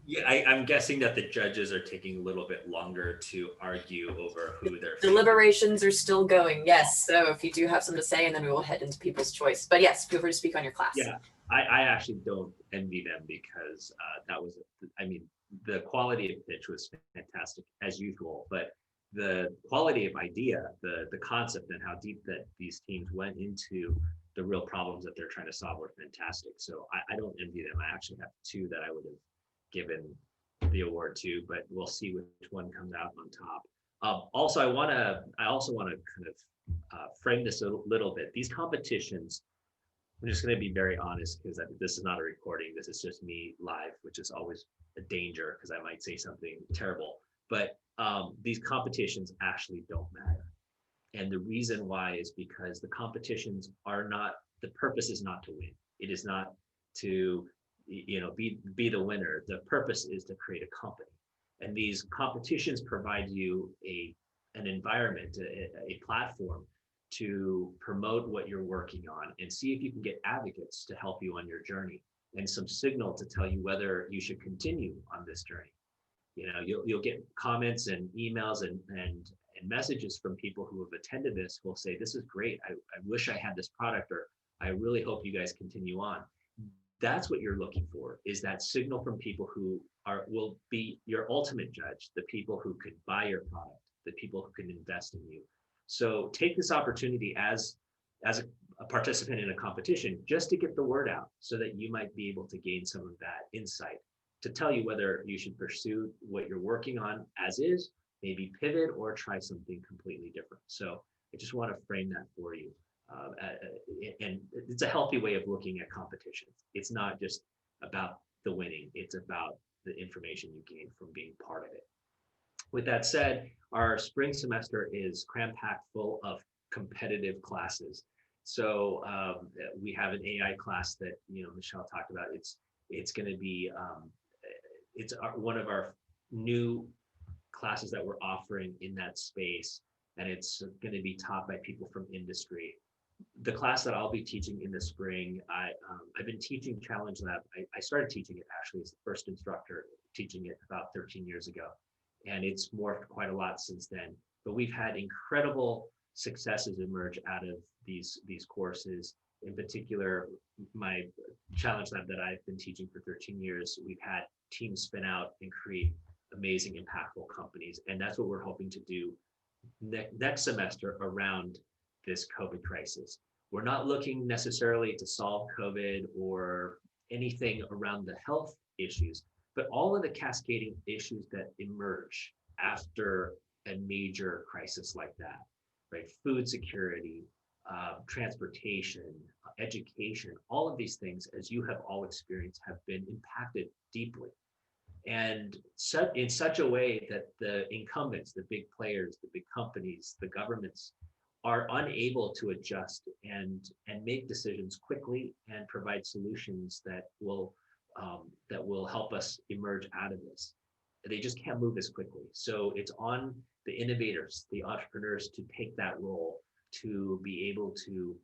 Yeah, I'm guessing that the judges are taking a little bit longer to argue over who their deliberations are still going. Yes, so if you do have something to say, and then we will head into people's choice. But yes, feel free to speak on your class. Yeah, I actually don't envy them because that was, I mean, the quality of pitch was fantastic as usual, but the quality of idea, the concept and how deep that these teams went into the real problems that they're trying to solve were fantastic. So I don't envy them. I actually have two that I would have given the award to, but we'll see which one comes out on top. Also, I also want to kind of frame this a little bit. These competitions, I'm just going to be very honest because this is not a recording. This is just me live, which is always a danger because I might say something terrible. But these competitions actually don't matter. And the reason why is because the competitions are not, the purpose is not to win. It is not to, be the winner. The purpose is to create a company. And these competitions provide you an environment, a platform to promote what you're working on and see if you can get advocates to help you on your journey and some signal to tell you whether you should continue on this journey. You'll get comments and emails and messages from people who have attended this who will say, this is great. I wish I had this product, or I really hope you guys continue on. That's what you're looking for, is that signal from people who will be your ultimate judge, the people who could buy your product, the people who can invest in you. So take this opportunity as a participant in a competition just to get the word out so that you might be able to gain some of that insight to tell you whether you should pursue what you're working on as is, maybe pivot or try something completely different. So I just want to frame that for you. And it's a healthy way of looking at competitions. It's not just about the winning, it's about the information you gain from being part of it. With that said, our spring semester is cram-packed full of competitive classes. So we have an AI class that Michelle talked about. It's going to be one of our new classes that we're offering in that space, and it's going to be taught by people from industry. The class that I'll be teaching in the spring, I've been teaching Challenge Lab. I started teaching it actually as the first instructor, teaching it about 13 years ago, and it's morphed quite a lot since then. But we've had incredible successes emerge out of these courses. In particular, my Challenge Lab that I've been teaching for 13 years, we've had teams spin out and create amazing, impactful companies. And that's what we're hoping to do next semester around this COVID crisis. We're not looking necessarily to solve COVID or anything around the health issues, but all of the cascading issues that emerge after a major crisis like that, right? Food security, transportation, education, all of these things, as you have all experienced, have been impacted deeply. And in such a way that the incumbents, the big players, the big companies, the governments are unable to adjust and make decisions quickly and provide solutions that will help us emerge out of this. They just can't move as quickly. So it's on the innovators, the entrepreneurs, to take that role, to be able to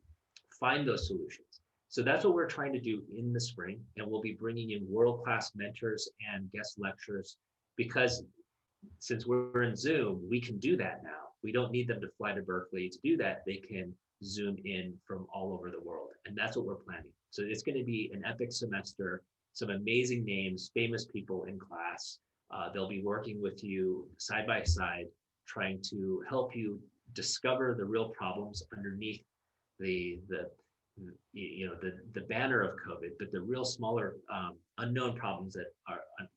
find those solutions. So that's what we're trying to do in the spring, and we'll be bringing in world-class mentors and guest lecturers, because since we're in Zoom, we can do that now. We don't need them to fly to Berkeley to do that. They can Zoom in from all over the world, and that's what we're planning. So it's going to be an epic semester, some amazing names, famous people in class. They'll be working with you side by side, trying to help you discover the real problems underneath the banner of COVID, but the real smaller unknown problems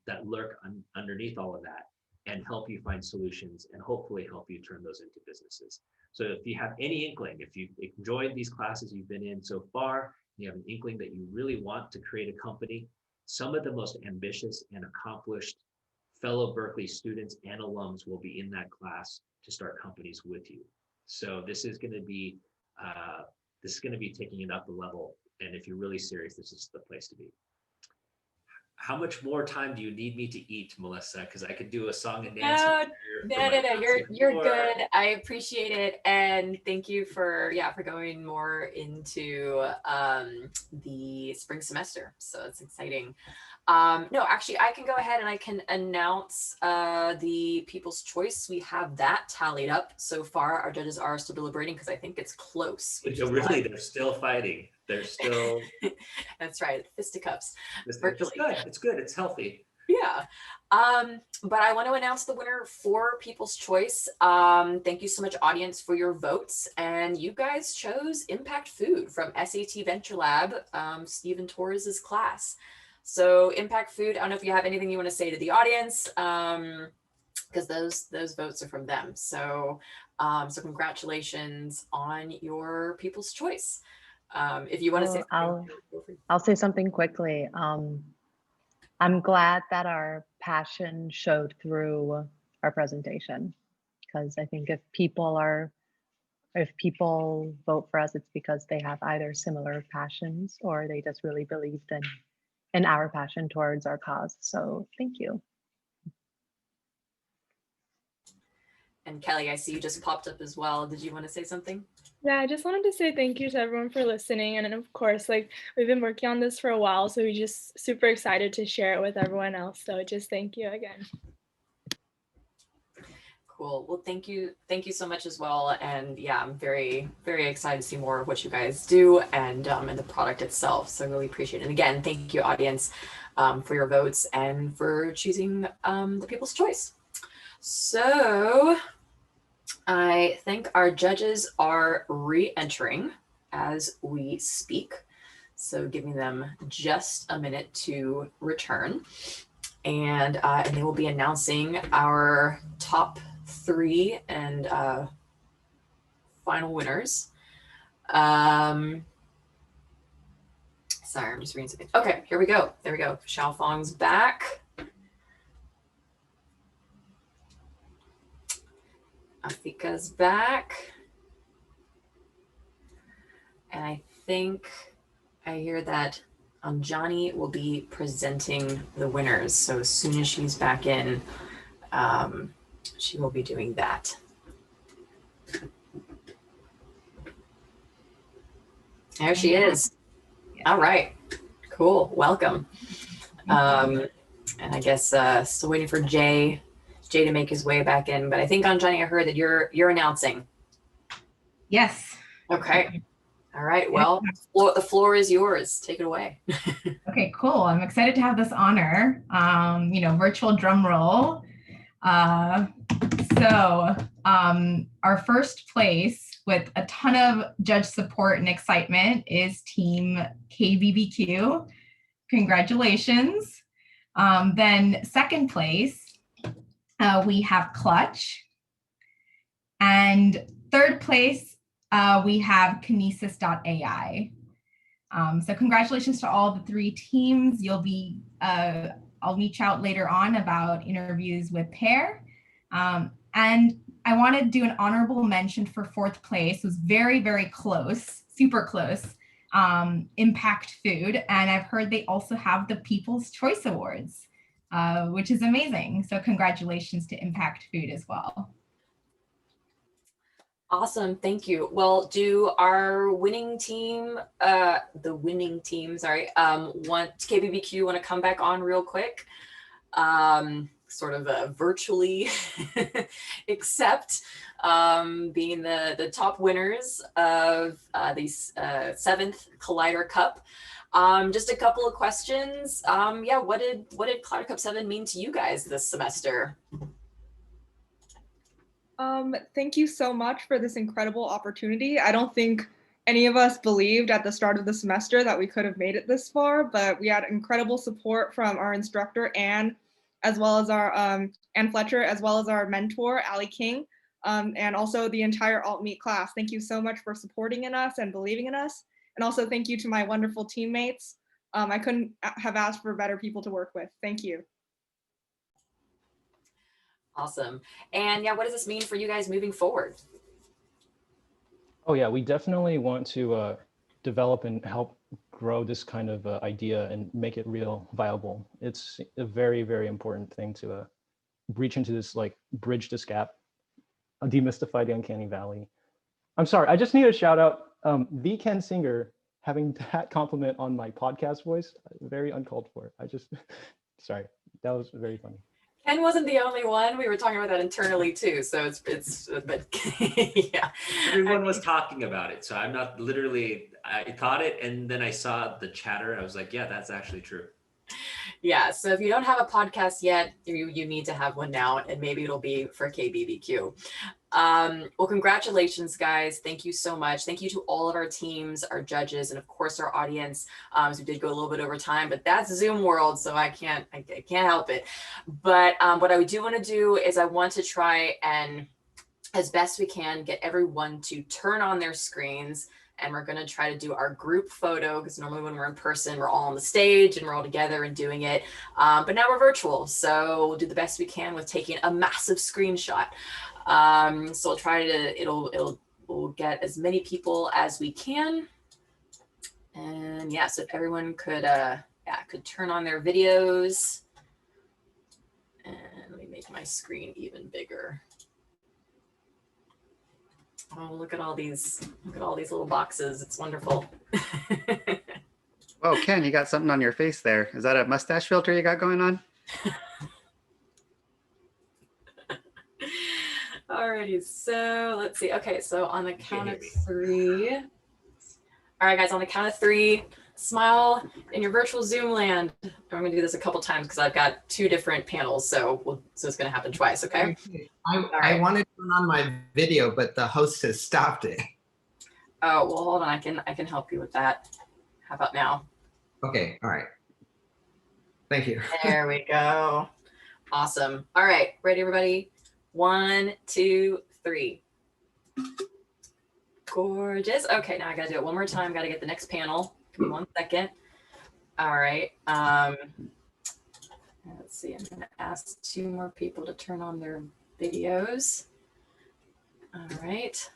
that lurk underneath all of that, and help you find solutions and hopefully help you turn those into businesses. So if you have any inkling, if you've enjoyed these classes you've been in so far, you have an inkling that you really want to create a company, some of the most ambitious and accomplished fellow Berkeley students and alums will be in that class to start companies with you. So this is going to be taking it up a level. And if you're really serious, this is the place to be. How much more time do you need me to eat, Melissa? Because I could do a song and dance. No. You're good. I appreciate it, and thank you for going more into the spring semester. So it's exciting. No, actually, I can go ahead and I can announce the People's Choice. We have that tallied up so far. Our judges are still deliberating because I think it's close. Really, they're still fighting. They're still. That's right, fisticuffs. It's good. It's good. It's healthy. Yeah. But I want to announce the winner for People's Choice. Thank you so much, audience, for your votes. And you guys chose Impact Food from SAT Venture Lab, Stephen Torres's class. So Impact Food, I don't know if you have anything you want to say to the audience, because those votes are from them. So, so congratulations on your People's Choice. If you want to say something, I'll say something quickly. I'm glad that our passion showed through our presentation, because I think if people vote for us, it's because they have either similar passions or they just really believed in our passion towards our cause. So thank you. And Kelly, I see you just popped up as well. Did you want to say something? Yeah, I just wanted to say thank you to everyone for listening. And then of course, like we've been working on this for a while, so we're just super excited to share it with everyone else. So just thank you again. Cool. Well, thank you so much as well. And yeah, I'm very, very excited to see more of what you guys do and the product itself. So I really appreciate it. And again, thank you, audience, for your votes and for choosing the People's Choice. So I think our judges are re-entering as we speak. So giving them just a minute to return. And they will be announcing our top 3 and final winners. Sorry, I'm just reading something. Okay, here we go. There we go. Xiaofang's back. Afika's back. And I think I hear that Johnny will be presenting the winners. So as soon as she's back in, she will be doing that. There she is. All right, cool, welcome. And I guess still waiting for Jay to make his way back in, but I think Johnny, I heard that you're announcing. Yes. Okay. All right, well, the floor is yours. Take it away. Okay, cool. I'm excited to have this honor. Virtual drum roll. So our first place with a ton of judge support and excitement is Team KBBQ. Congratulations. Then second place, we have Clutch. And third place, we have Kinesis.ai. So congratulations to all the 3 teams. You'll be, I'll reach out later on about interviews with Pear. And I want to do an honorable mention for fourth place. It was very, very close, super close, Impact Food. And I've heard they also have the People's Choice Awards, which is amazing. So congratulations to Impact Food as well. Awesome, thank you. Well, do our winning team, want KBBQ want to come back on real quick? Sort of virtually accept being the top winners of the 7th Collider Cup. Just a couple of questions. What did Collider Cup 7 mean to you guys this semester? Thank you so much for this incredible opportunity. I don't think any of us believed at the start of the semester that we could have made it this far, but we had incredible support from our instructor, Anne, as well as our Anne Fletcher, as well as our mentor, Allie King, and also the entire AltMeet class. Thank you so much for supporting in us and believing in us. And also thank you to my wonderful teammates. I couldn't have asked for better people to work with. Thank you. Awesome. And what does this mean for you guys moving forward? Oh yeah, we definitely want to develop and help grow this kind of idea and make it real viable. It's a very, very important thing to reach into this, bridge this gap, demystify the uncanny valley. I'm sorry, I just need a shout out. The Ken Singer having that compliment on my podcast voice, very uncalled for. Sorry, that was very funny. Ken wasn't the only one. We were talking about that internally too. So but yeah. Everyone was talking about it. So I'm not literally, I thought it and then I saw the chatter. I was like, yeah, that's actually true. Yeah, so if you don't have a podcast yet, you need to have one now, and maybe it'll be for KBBQ. Well, congratulations, guys. Thank you so much. Thank you to all of our teams, our judges, and of course our audience. So we did go a little bit over time, but that's Zoom world, so I can't help it. But what I do want to do is I want to try and, as best we can, get everyone to turn on their screens. And we're going to try to do our group photo, because normally when we're in person, we're all on the stage and we're all together and doing it. But now we're virtual. So we'll do the best we can with taking a massive screenshot. So we'll try to, we'll get as many people as we can. And yeah, so if everyone could turn on their videos. And let me make my screen even bigger. Oh, look at all these little boxes. It's wonderful. Whoa, Ken, you got something on your face there. Is that a mustache filter you got going on? Alrighty, so let's see. Okay, so on the count of 3. All right, guys, on the count of 3, smile in your virtual Zoom land. I'm gonna do this a couple times because I've got 2 different panels, so it's gonna happen twice, okay? I wanted to turn on my video, but the host has stopped it. Oh, well, hold on, I can help you with that. How about now? Okay, all right. Thank you. There we go. Awesome. All right, ready, everybody? 1, 2, 3. Gorgeous. Okay, now I gotta do it one more time. Gotta get the next panel. Give me 1 second. All right. Let's see. I'm gonna ask 2 more people to turn on their videos. All right.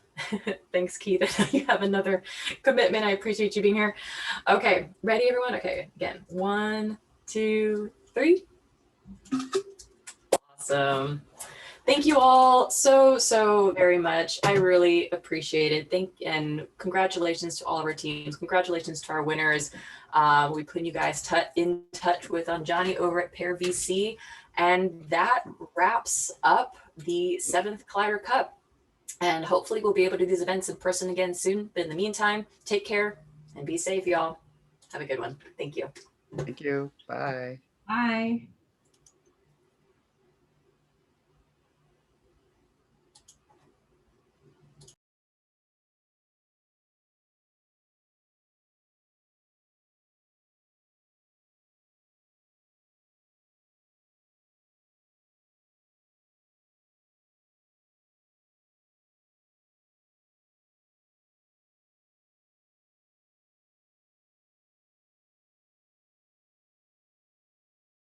Thanks, Keith. You have another commitment. I appreciate you being here. Okay, ready, everyone? Okay, again. 1, 2, 3. Awesome. Thank you all so very much. I really appreciate it. And congratulations to all of our teams. Congratulations to our winners. We put you guys in touch with Anjani over at Pear VC. And that wraps up the 7th Collider Cup. And hopefully we'll be able to do these events in person again soon. But in the meantime, take care and be safe, y'all. Have a good one. Thank you. Thank you. Bye. Bye.